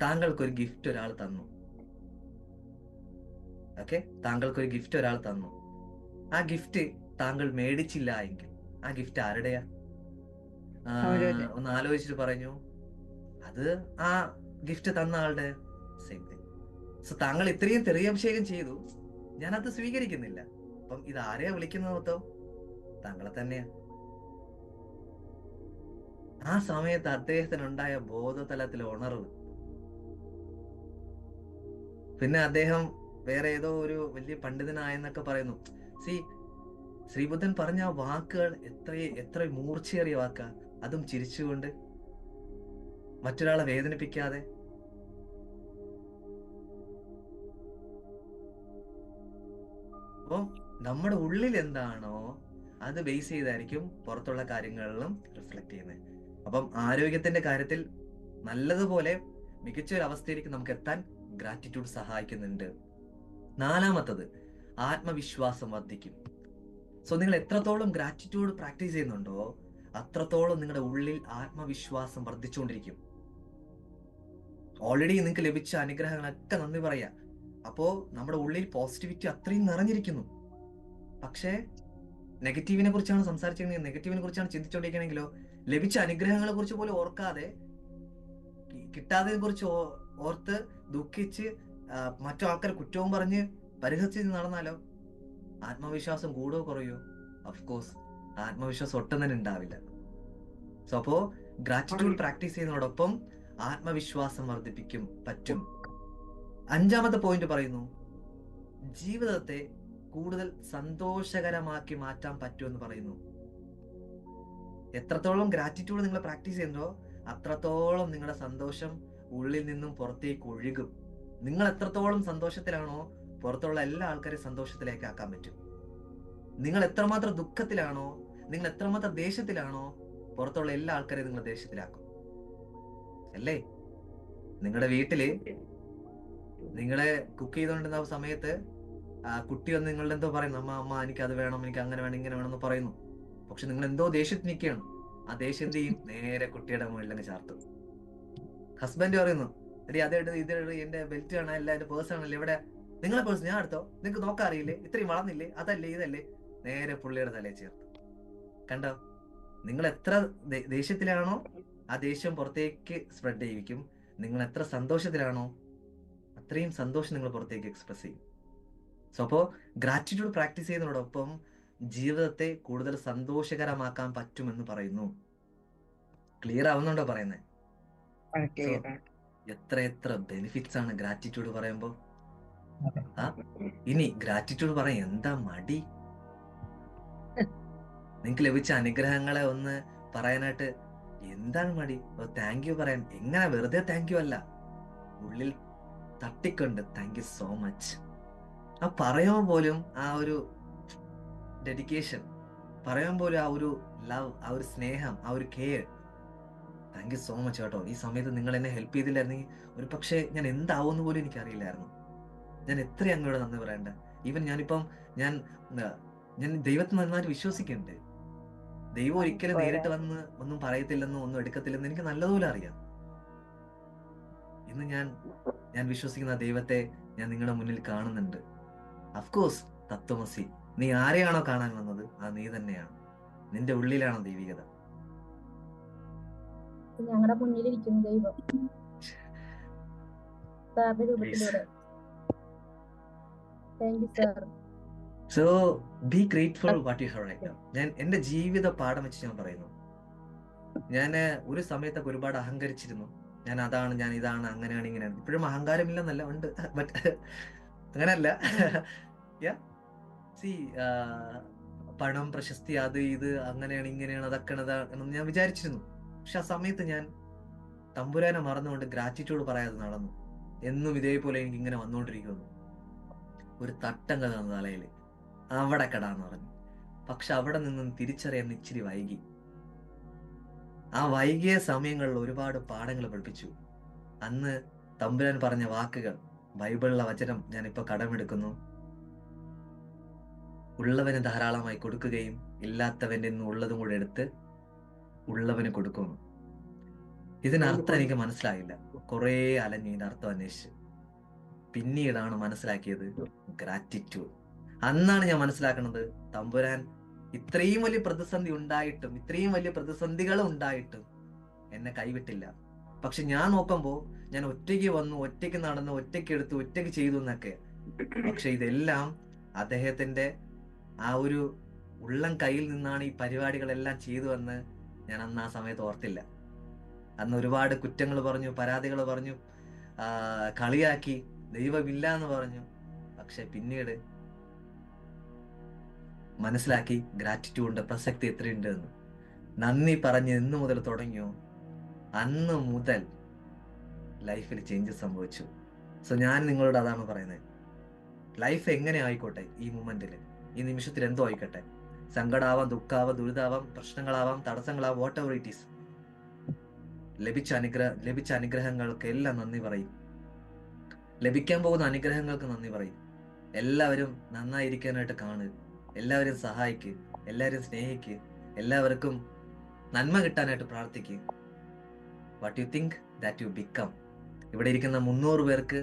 താങ്കൾക്കൊരു ഗിഫ്റ്റ് ഒരാൾ തന്നു. ഓക്കെ, താങ്കൾക്കൊരു ഗിഫ്റ്റ് ഒരാൾ തന്നു. ആ ഗിഫ്റ്റ് താങ്കൾ മേടിച്ചില്ല എങ്കിൽ ആ ഗിഫ്റ്റ് ആരുടെയാ? ഒന്ന് ആലോചിച്ചിട്ട് പറഞ്ഞു, അത് ആ ഗിഫ്റ്റ് തന്ന ആളുടെ. Same thing. സോ താങ്കൾ ഇത്രയും തെറിയഭിഷേകം ചെയ്തു, ഞാനത് സ്വീകരിക്കുന്നില്ല. അപ്പം ഇത് ആരെയാ വിളിക്കുന്നത് മൊത്തം? താങ്കളെ തന്നെയാ. ആ സമയത്ത് അദ്ദേഹത്തിനുണ്ടായ ബോധതലത്തിലെ ഉണർവ്, പിന്നെ അദ്ദേഹം വേറെ ഏതോ ഒരു വലിയ പണ്ഡിതനായെന്നൊക്കെ പറയുന്നു. ശ്രീബുദ്ധൻ പറഞ്ഞ ആ വാക്കുകൾ എത്ര മൂർച്ചയേറിയ വാക്കാ, അതും ചിരിച്ചുകൊണ്ട്, മറ്റൊരാളെ വേദനിപ്പിക്കാതെ. അപ്പം നമ്മുടെ ഉള്ളിൽ എന്താണോ അത് ബേസ് ചെയ്തായിരിക്കും പുറത്തുള്ള കാര്യങ്ങളിലും റിഫ്ലക്ട് ചെയ്യുന്നത്. അപ്പം ആരോഗ്യത്തിന്റെ കാര്യത്തിൽ നല്ലതുപോലെ മികച്ച ഒരു അവസ്ഥയിലേക്ക് നമുക്ക് എത്താൻ ഗ്രാറ്റിറ്റ്യൂഡ് സഹായിക്കുന്നുണ്ട്. നാലാമത്തത്, ആത്മവിശ്വാസം വർദ്ധിക്കും. സോ നിങ്ങൾ എത്രത്തോളം ഗ്രാറ്റിറ്റ്യൂഡ് പ്രാക്ടീസ് ചെയ്യുന്നുണ്ടോ അത്രത്തോളം നിങ്ങളുടെ ഉള്ളിൽ ആത്മവിശ്വാസം വർദ്ധിച്ചുകൊണ്ടിരിക്കും. ഓൾറെഡി നിങ്ങൾക്ക് ലഭിച്ച അനുഗ്രഹങ്ങളൊക്കെ നന്ദി പറയാ. അപ്പോ നമ്മുടെ ഉള്ളിൽ പോസിറ്റിവിറ്റി അത്രയും നിറഞ്ഞിരിക്കുന്നു. പക്ഷേ നെഗറ്റീവിനെ കുറിച്ചാണ് സംസാരിച്ചിരിക്കുന്നത്, നെഗറ്റീവിനെ കുറിച്ചാണ് ചിന്തിച്ചുകൊണ്ടിരിക്കണമെങ്കിലോ ലഭിച്ച അനുഗ്രഹങ്ങളെ കുറിച്ച് പോലും ഓർക്കാതെ കിട്ടാതെ കുറിച്ച് ഓർത്ത് ദുഃഖിച്ച് മറ്റു ആൾക്കാർ കുറ്റവും പറഞ്ഞ് പരിഹസിച്ച് നടന്നാലോ ആത്മവിശ്വാസം കൂടുകയോ കുറയോ? ഓഫ്കോഴ്സ് ആത്മവിശ്വാസം ഒട്ടും തന്നെ ഉണ്ടാവില്ല. സോ അപ്പോ ഗ്രാറ്റിറ്റ്യൂഡ് പ്രാക്ടീസ് ചെയ്യുന്നതോടൊപ്പം ആത്മവിശ്വാസം വർദ്ധിപ്പിക്കും പറ്റും. അഞ്ചാമത്തെ പോയിന്റ് പറയുന്നു, ജീവിതത്തെ കൂടുതൽ സന്തോഷകരമാക്കി മാറ്റാൻ പറ്റുമെന്ന് പറയുന്നു. എത്രത്തോളം ഗ്രാറ്റിറ്റ്യൂഡ് നിങ്ങൾ പ്രാക്ടീസ് ചെയ്യുന്നോ അത്രത്തോളം നിങ്ങളുടെ സന്തോഷം ഉള്ളിൽ നിന്നും പുറത്തേക്ക് ഒഴുകും. നിങ്ങൾ എത്രത്തോളം സന്തോഷത്തിലാണോ പുറത്തുള്ള എല്ലാ ആൾക്കാരെയും സന്തോഷത്തിലേക്ക് ആക്കാൻ പറ്റും. നിങ്ങൾ എത്രമാത്രം ദുഃഖത്തിലാണോ, നിങ്ങൾ എത്രമാത്രം ദേഷ്യത്തിലാണോ പുറത്തുള്ള എല്ലാ ആൾക്കാരെയും നിങ്ങൾ ദേഷ്യത്തിലാക്കും അല്ലേ? നിങ്ങളുടെ വീട്ടില് നിങ്ങളെ കുക്ക് ചെയ്തുകൊണ്ടിരുന്ന സമയത്ത് കുട്ടി വന്ന് നിങ്ങളുടെ എന്തോ പറയുന്നു, അമ്മ എനിക്ക് അത് വേണം, എനിക്ക് അങ്ങനെ വേണം, ഇങ്ങനെ വേണം എന്ന് പറയുന്നു. പക്ഷെ നിങ്ങൾ എന്തോ ദേഷ്യത്തിൽ നിൽക്കുകയാണ്. ആ ദേഷ്യം എന്ത് ചെയ്യും? നേരെ കുട്ടിയുടെ മുകളിൽ ചാർത്തും. ഹസ്ബൻഡ് പറയുന്നു, എടി അതെടുത്ത് ഇതെടു, എന്റെ ബെൽറ്റ് കാണാൻ, അല്ല എന്റെ പേഴ്സ് ആണല്ലേ, എവിടെ? നിങ്ങളെ പേഴ്സ് ഞാൻ എടുത്തോ, നിങ്ങൾക്ക് നോക്കാൻ അറിയില്ലേ, ഇത്രയും വളർന്നില്ലേ, അതല്ലേ ഇതല്ലേ, നേരെ പുള്ളിയുടെ തലയിൽ ചേർത്ത്. കണ്ടോ? നിങ്ങൾ എത്ര ദേഷ്യത്തിലാണോ ആ ദേഷ്യം പുറത്തേക്ക് സ്പ്രെഡ് ചെയ്യിക്കും. നിങ്ങൾ എത്ര സന്തോഷത്തിലാണോ അത്രയും സന്തോഷം നിങ്ങൾ പുറത്തേക്ക് എക്സ്പ്രസ് ചെയ്യും. സോ അപ്പോ ഗ്രാറ്റിറ്റ്യൂഡ് പ്രാക്ടീസ് ചെയ്യുന്നതോടൊപ്പം ജീവിതത്തെ കൂടുതൽ സന്തോഷകരമാക്കാൻ പറ്റുമെന്ന് പറയുന്നു. ക്ലിയർ ആവുന്നുണ്ടോ പറയുന്നത്? സോ എത്ര ബെനിഫിറ്റ്സ് ആണ് ഗ്രാറ്റിറ്റ്യൂഡ് പറയുമ്പോ. ഇനി ഗ്രാറ്റിറ്റ്യൂഡ് പറയാൻ എന്താ മടി? നിങ്ങൾക്ക് ലഭിച്ച അനുഗ്രഹങ്ങളെ ഒന്ന് പറയാനായിട്ട് എന്താണ് മടി? താങ്ക് യു പറയാൻ. എങ്ങനെ വെറുതെ താങ്ക് യു അല്ല, ഉള്ളിൽ തട്ടിക്കൊണ്ട് താങ്ക് യു സോ മച്ച്. ആ പറയുമ്പോൾ പോലും ആ ഒരു ഡെഡിക്കേഷൻ, പറയുമ്പോൾ പോലും ആ ഒരു ലവ്, ആ ഒരു സ്നേഹം, ആ ഒരു care. Thank you so much കേട്ടോ. ഈ സമയത്ത് നിങ്ങൾ എന്നെ ഹെൽപ്പ് ചെയ്തില്ലായിരുന്നെങ്കിൽ ഒരു പക്ഷേ ഞാൻ എന്താവുമെന്ന് പോലും എനിക്ക് അറിയില്ലായിരുന്നു. ഞാൻ എത്ര അങ്ങോട്ട് നന്ദി പറയണ്ട. ഈവൻ ഞാനിപ്പം ഞാൻ ദൈവത്തെ നന്നായിട്ട് വിശ്വസിക്കുന്നുണ്ട്. ദൈവം ഒരിക്കലും നേരിട്ട് വന്ന് ഒന്നും പറയത്തില്ലെന്നോ ഒന്നും എടുക്കത്തില്ലെന്ന് എനിക്ക് നല്ലതുപോലെ അറിയാം. ഇന്ന് ഞാൻ വിശ്വസിക്കുന്ന ദൈവത്തെ ഞാൻ നിങ്ങളുടെ മുന്നിൽ കാണുന്നുണ്ട്. അഫ്കോഴ്സ് തത്വമസി, നീ ആരെയാണോ കാണാൻ വന്നത് അത് നീ തന്നെയാണ്. നിന്റെ ഉള്ളിലാണോ ദൈവികത? ഞങ്ങളുടെ മുന്നിലിരിക്കും ദൈവം സാറിന്റെ രൂപത്തിലൂടെ. Thank you sir. So be grateful what you have right now. ഞാൻ എന്റെ ജീവിത പാഠം വെച്ച് ഞാൻ പറയുന്നു. ഞാൻ ഒരു സമയത്തൊക്കെ ഒരുപാട് അഹങ്കരിച്ചിരുന്നു. ഞാൻ അതാണ്, ഞാൻ ഇതാണ്, അങ്ങനെയാണ്, ഇങ്ങനെയാണ്. ഇപ്പോഴും അഹങ്കാരമില്ലെന്നല്ല, ഉണ്ട്, ബട്ട് അങ്ങനെയല്ല. പണം, പ്രശസ്തി, അത് ഇത് അങ്ങനെയാണ്, ഇങ്ങനെയാണ്, അതൊക്കെ എന്ന് ഞാൻ വിചാരിച്ചിരുന്നു. പക്ഷെ ആ സമയത്ത് ഞാൻ തമ്പുരാനെ മറന്നുകൊണ്ട് ഗ്രാറ്റിറ്റ്യൂഡ് പറയാതെ നടന്നു. എന്നും ഇതേപോലെ എനിക്ക് ഇങ്ങനെ വന്നുകൊണ്ടിരിക്കുന്നു. ഒരു തട്ടം കഥ തലയില്, അവിടെ കടാന്ന് പറഞ്ഞു. പക്ഷെ അവിടെ നിന്നും തിരിച്ചറിയാൻ ഇച്ചിരി വൈകി. ആ വൈകിയ സമയങ്ങളിൽ ഒരുപാട് പാഠങ്ങൾ പഠിപ്പിച്ചു. അന്ന് തമ്പുരാൻ പറഞ്ഞ വാക്കുകൾ, ബൈബിളിലെ വചനം ഞാൻ ഇപ്പൊ കടമെടുക്കുന്നു. ഉള്ളവന് ധാരാളമായി കൊടുക്കുകയും ഇല്ലാത്തവന്റെ നിന്ന് ഉള്ളതും കൂടെ എടുത്ത് ഉള്ളവന് കൊടുക്കുന്നു. ഇതിനർത്ഥം എനിക്ക് മനസ്സിലായില്ല. കുറേ അലഞ്ഞ് ഇതിന്റെ അർത്ഥം അന്വേഷിച്ച് പിന്നീടാണ് മനസ്സിലാക്കിയത് ഗ്രാറ്റിറ്റ്യൂഡ്. അന്നാണ് ഞാൻ മനസ്സിലാക്കുന്നത്, തമ്പുരാൻ ഇത്രയും വലിയ പ്രതിസന്ധി ഉണ്ടായിട്ടും, ഇത്രയും വലിയ പ്രതിസന്ധികൾ ഉണ്ടായിട്ടും എന്നെ കൈവിട്ടില്ല. പക്ഷെ ഞാൻ നോക്കുമ്പോ ഞാൻ ഒറ്റയ്ക്ക് വന്നു, ഒറ്റയ്ക്ക് നടന്നു, ഒറ്റയ്ക്ക് എടുത്തു, ഒറ്റയ്ക്ക് ചെയ്തു എന്നൊക്കെ. പക്ഷെ ഇതെല്ലാം അദ്ദേഹത്തിന്റെ ആ ഒരു ഉള്ളം കയ്യിൽ നിന്നാണ് ഈ പരിപാടികളെല്ലാം ചെയ്തു എന്ന് ഞാൻ അന്ന് ആ സമയത്ത് ഓർത്തില്ല. അന്ന് ഒരുപാട് കുറ്റങ്ങൾ പറഞ്ഞു, പരാതികൾ പറഞ്ഞു, കളിയാക്കി, ദൈവമില്ല എന്ന് പറഞ്ഞു. പക്ഷെ പിന്നീട് മനസ്സിലാക്കി ഗ്രാറ്റിറ്റ്യൂഡിന്റെ പ്രസക്തി എത്രയുണ്ട് എന്ന്. നന്ദി പറഞ്ഞ് എന്ന് മുതൽ തുടങ്ങിയോ അന്ന് മുതൽ ലൈഫിൽ ചേഞ്ചസ് സംഭവിച്ചു. സോ ഞാൻ നിങ്ങളോട് അതാണ് പറയുന്നത്. ലൈഫ് എങ്ങനെ ആയിക്കോട്ടെ, ഈ മൊമെന്റിൽ, ഈ നിമിഷത്തിൽ എന്തോ ആയിക്കോട്ടെ, സങ്കടാവാം, ദുഃഖാവാം, ദുരിതാവാം, പ്രശ്നങ്ങളാവാം, തടസ്സങ്ങളാവാം, വാട്ട് എവർ ഇറ്റ് ഈസ്, ലഭിച്ച അനുഗ്രഹങ്ങൾക്ക് എല്ലാം നന്ദി പറയും. ലഭിക്കാൻ പോകുന്ന അനുഗ്രഹങ്ങൾക്ക് നന്ദി പറയും. എല്ലാവരും നന്നായിരിക്കാനായിട്ട് കാണുക, എല്ലാവരും സഹായിക്കുക, എല്ലാവരും സ്നേഹിക്കുക, എല്ലാവർക്കും നന്മ കിട്ടാനായിട്ട് പ്രാർത്ഥിക്കുക. What you think that you become. ഇവിടെ ഇരിക്കുന്ന 300 പേർക്ക്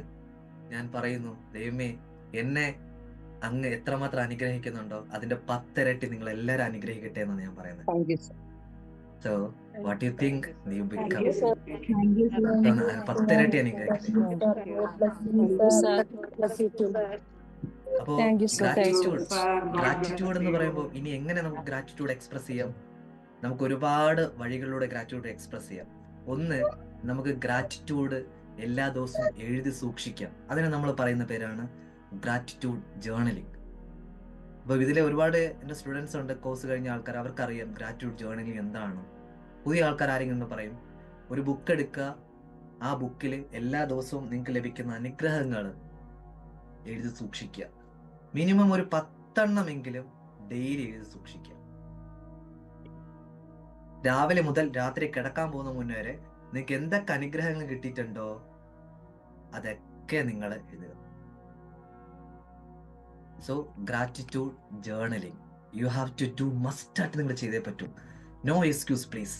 ഞാൻ പറയുന്നു, ദൈവമേ, എന്നെ അങ്ങ് എത്രമാത്രം അനുഗ്രഹിക്കുന്നുണ്ടോ അതിന്റെ 10 ഇരട്ടി നിങ്ങൾ എല്ലാവരും അനുഗ്രഹിക്കട്ടെ എന്നാണ് ഞാൻ പറയുന്നത്. So what you think you become. 10 ഇരട്ടി അനുഗ്രഹിക്കട്ടെ. അപ്പോ ഗ്രാറ്റിറ്റ്യൂഡ് എന്ന് പറയുമ്പോൾ ഇനി എങ്ങനെ നമുക്ക് ഗ്രാറ്റിറ്റ്യൂഡ് എക്സ്പ്രസ് ചെയ്യാം? നമുക്ക് ഒരുപാട് വഴികളിലൂടെ ഗ്രാറ്റിറ്റ്യൂഡ് എക്സ്പ്രസ് ചെയ്യാം. ഒന്ന്, നമുക്ക് ഗ്രാറ്റിറ്റ്യൂഡ് എല്ലാ ദിവസവും എഴുതി സൂക്ഷിക്കാം. അതിന് നമ്മൾ പറയുന്ന പേരാണ് ഗ്രാറ്റിറ്റ്യൂഡ് ജേർണലിംഗ്. അപ്പൊ ഇതിലെ ഒരുപാട് എൻ്റെ സ്റ്റുഡൻസ് ഉണ്ട്, കോഴ്സ് കഴിഞ്ഞ ആൾക്കാർ, അവർക്കറിയാം ഗ്രാറ്റിറ്റ്യൂഡ് ജേർണലിംഗ് എന്താണ്. പുതിയ ആൾക്കാർ ആരെങ്കിലും പറയും, ഒരു ബുക്ക് എടുക്കുക, ആ ബുക്കിൽ എല്ലാ ദിവസവും നിങ്ങൾക്ക് ലഭിക്കുന്ന അനുഗ്രഹങ്ങൾ എഴുതി സൂക്ഷിക്കുക. മിനിമം ഒരു 10 എണ്ണമെങ്കിലും ഡെയിലി എഴുതി സൂക്ഷിക്കുക. രാവിലെ മുതൽ രാത്രി കിടക്കാൻ പോകുന്ന മുന്നേ വരെ നിങ്ങൾക്ക് എന്തൊക്കെ അനുഗ്രഹങ്ങൾ കിട്ടിയിട്ടുണ്ടോ അതൊക്കെ നിങ്ങൾ എഴുതുക. So gratitude journaling you have to do, must ആയിട്ട് നിങ്ങൾ ചെയ്തേ പറ്റൂ. No excuse please.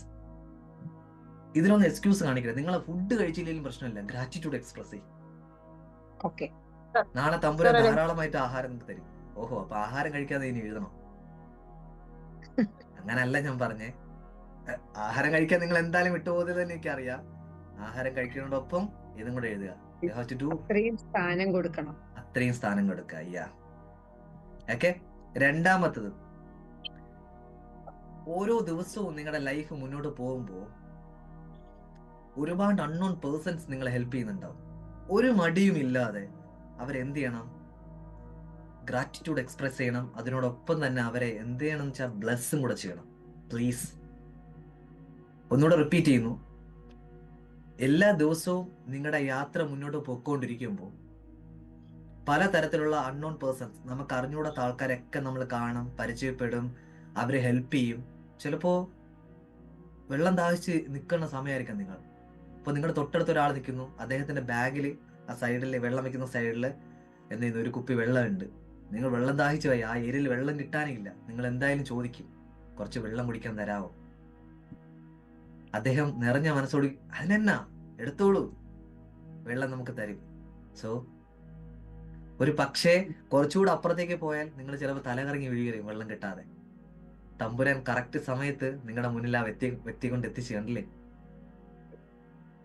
ഇതിലൊന്നും എക്സ്ക്യൂസ് കാണിക്കരുത്. നിങ്ങൾ ഫുഡ് കഴിച്ചില്ലെങ്കിലും പ്രശ്നമില്ല, ഗ്രാറ്റിറ്റ്യൂഡ് എക്സ്പ്രസ് ചെയ്യും. നാളെ തമ്പുരാൻ ധാരാളമായിട്ട് ആഹാരം നിങ്ങൾക്ക് തരും. ഓഹോ, അപ്പൊ ആഹാരം കഴിക്കാതെ ഇനി എഴുതണം? അങ്ങനല്ല ഞാൻ പറഞ്ഞേ. ആഹാരം കഴിക്കാൻ നിങ്ങൾ എന്തായാലും വിട്ടുപോകുന്നത് തന്നെ എനിക്കറിയാം. ആഹാരം കഴിക്കുന്നതോടൊപ്പം ഇതും കൂടെ എഴുതുക. അത്രയും സ്ഥാനം കൊടുക്കണം. അത്രയും സ്ഥാനം കൊടുക്കുക. അയ്യാ ഓക്കെ. രണ്ടാമത്തത്, ഓരോ ദിവസവും നിങ്ങളുടെ ലൈഫ് മുന്നോട്ട് പോകുമ്പോൾ ഒരുപാട് അൺനോൺ പേഴ്സൺസ് നിങ്ങളെ ഹെൽപ്പ് ചെയ്യുന്നുണ്ടാവും. ഒരു മടിയും ഇല്ലാതെ അവരെന്ത് ചെയ്യണം? ഗ്രാറ്റിറ്റ്യൂഡ് എക്സ്പ്രസ് ചെയ്യണം. അതിനോടൊപ്പം തന്നെ അവരെ എന്ത് ചെയ്യണം എന്ന് വെച്ചാൽ ബ്ലെസ്സും കൂടെ ചെയ്യണം. പ്ലീസ്, ഒന്നുകൂടെ റിപ്പീറ്റ് ചെയ്യുന്നു. എല്ലാ ദിവസവും നിങ്ങളുടെ യാത്ര മുന്നോട്ട് പോയിക്കൊണ്ടിരിക്കുമ്പോൾ പലതരത്തിലുള്ള അൺനോൺ പേഴ്സൺസ്, നമുക്ക് അറിഞ്ഞുകൂടാത്ത ആൾക്കാരൊക്കെ നമ്മൾ കാണും, പരിചയപ്പെടും, അവരെ ഹെൽപ്പ് ചെയ്യും. ചിലപ്പോൾ വെള്ളം ദാഹിച്ച് നിൽക്കുന്ന സമയമായിരിക്കാം നിങ്ങൾ. അപ്പോൾ നിങ്ങളുടെ തൊട്ടടുത്ത ഒരാൾ നിൽക്കുന്നു, അദ്ദേഹത്തിന്റെ ബാഗിൽ ആ സൈഡിൽ വെള്ളം വെക്കുന്ന സൈഡിൽ എന്ത് ചെയ്യുന്നു, ഒരു കുപ്പി വെള്ളമുണ്ട്. നിങ്ങൾ വെള്ളം ദാഹിച്ചു പോയി, ആ ഏരിയയിൽ വെള്ളം കിട്ടാനില്ല, നിങ്ങൾ എന്തായാലും ചോദിക്കും, കുറച്ച് വെള്ളം കുടിക്കാൻ തരാമോ? അദ്ദേഹം നിറഞ്ഞ മനസ്സോട് അതിനെന്നാ എടുത്തോളൂ, വെള്ളം നമുക്ക് തരും. സോ ഒരു പക്ഷേ കുറച്ചുകൂടെ അപ്പുറത്തേക്ക് പോയാൽ നിങ്ങൾ ചിലപ്പോൾ തലകറങ്ങി വീഴുകയും വെള്ളം കിട്ടാതെ. തമ്പുരാൻ കറക്റ്റ് സമയത്ത് നിങ്ങളുടെ മുന്നിൽ ആ വ്യക്തി കൊണ്ട് എത്തിച്ചു, കണ്ടില്ലേ?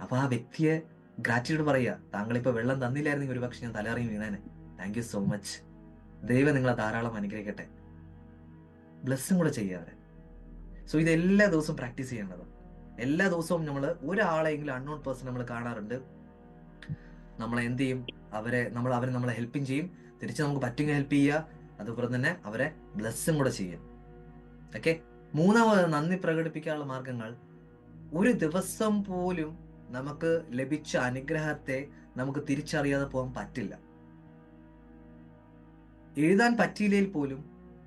അപ്പൊ ആ വ്യക്തിയെ ഗ്രാറ്റിറ്റ്യൂഡ് പറയുക. താങ്കളിപ്പോ വെള്ളം തന്നില്ലായിരുന്നെങ്കിൽ ഒരു പക്ഷെ ഞാൻ തലകറങ്ങി വീണേനെ. Thank you so much. ദൈവം നിങ്ങളെ ധാരാളം അനുഗ്രഹിക്കട്ടെ. ബ്ലെസ്സും കൂടെ ചെയ്യാതെ. സോ ഇത് എല്ലാ ദിവസവും പ്രാക്ടീസ് ചെയ്യേണ്ടത്. എല്ലാ ദിവസവും നമ്മൾ ഒരാളെങ്കിലും അൺനോൺ പേഴ്സൺ നമ്മൾ കാണാറുണ്ട്, നമ്മളെ എന്ത് ചെയ്യും, അവരെ നമ്മളെ ഹെൽപ്പും ചെയ്യും, തിരിച്ച് നമുക്ക് പറ്റുമെങ്കിൽ ഹെൽപ്പ് ചെയ്യുക, അതുപോലെ തന്നെ അവരെ ബ്ലെസ്സും കൂടെ ചെയ്യും. ഓക്കെ. മൂന്നാമത്, നന്ദി പ്രകടിപ്പിക്കാനുള്ള മാർഗങ്ങൾ. ഒരു ദിവസം പോലും നമുക്ക് ലഭിച്ച അനുഗ്രഹത്തെ നമുക്ക് തിരിച്ചറിയാതെ പോകാൻ പറ്റില്ല. എഴുതാൻ പറ്റിയില്ലെങ്കിൽ പോലും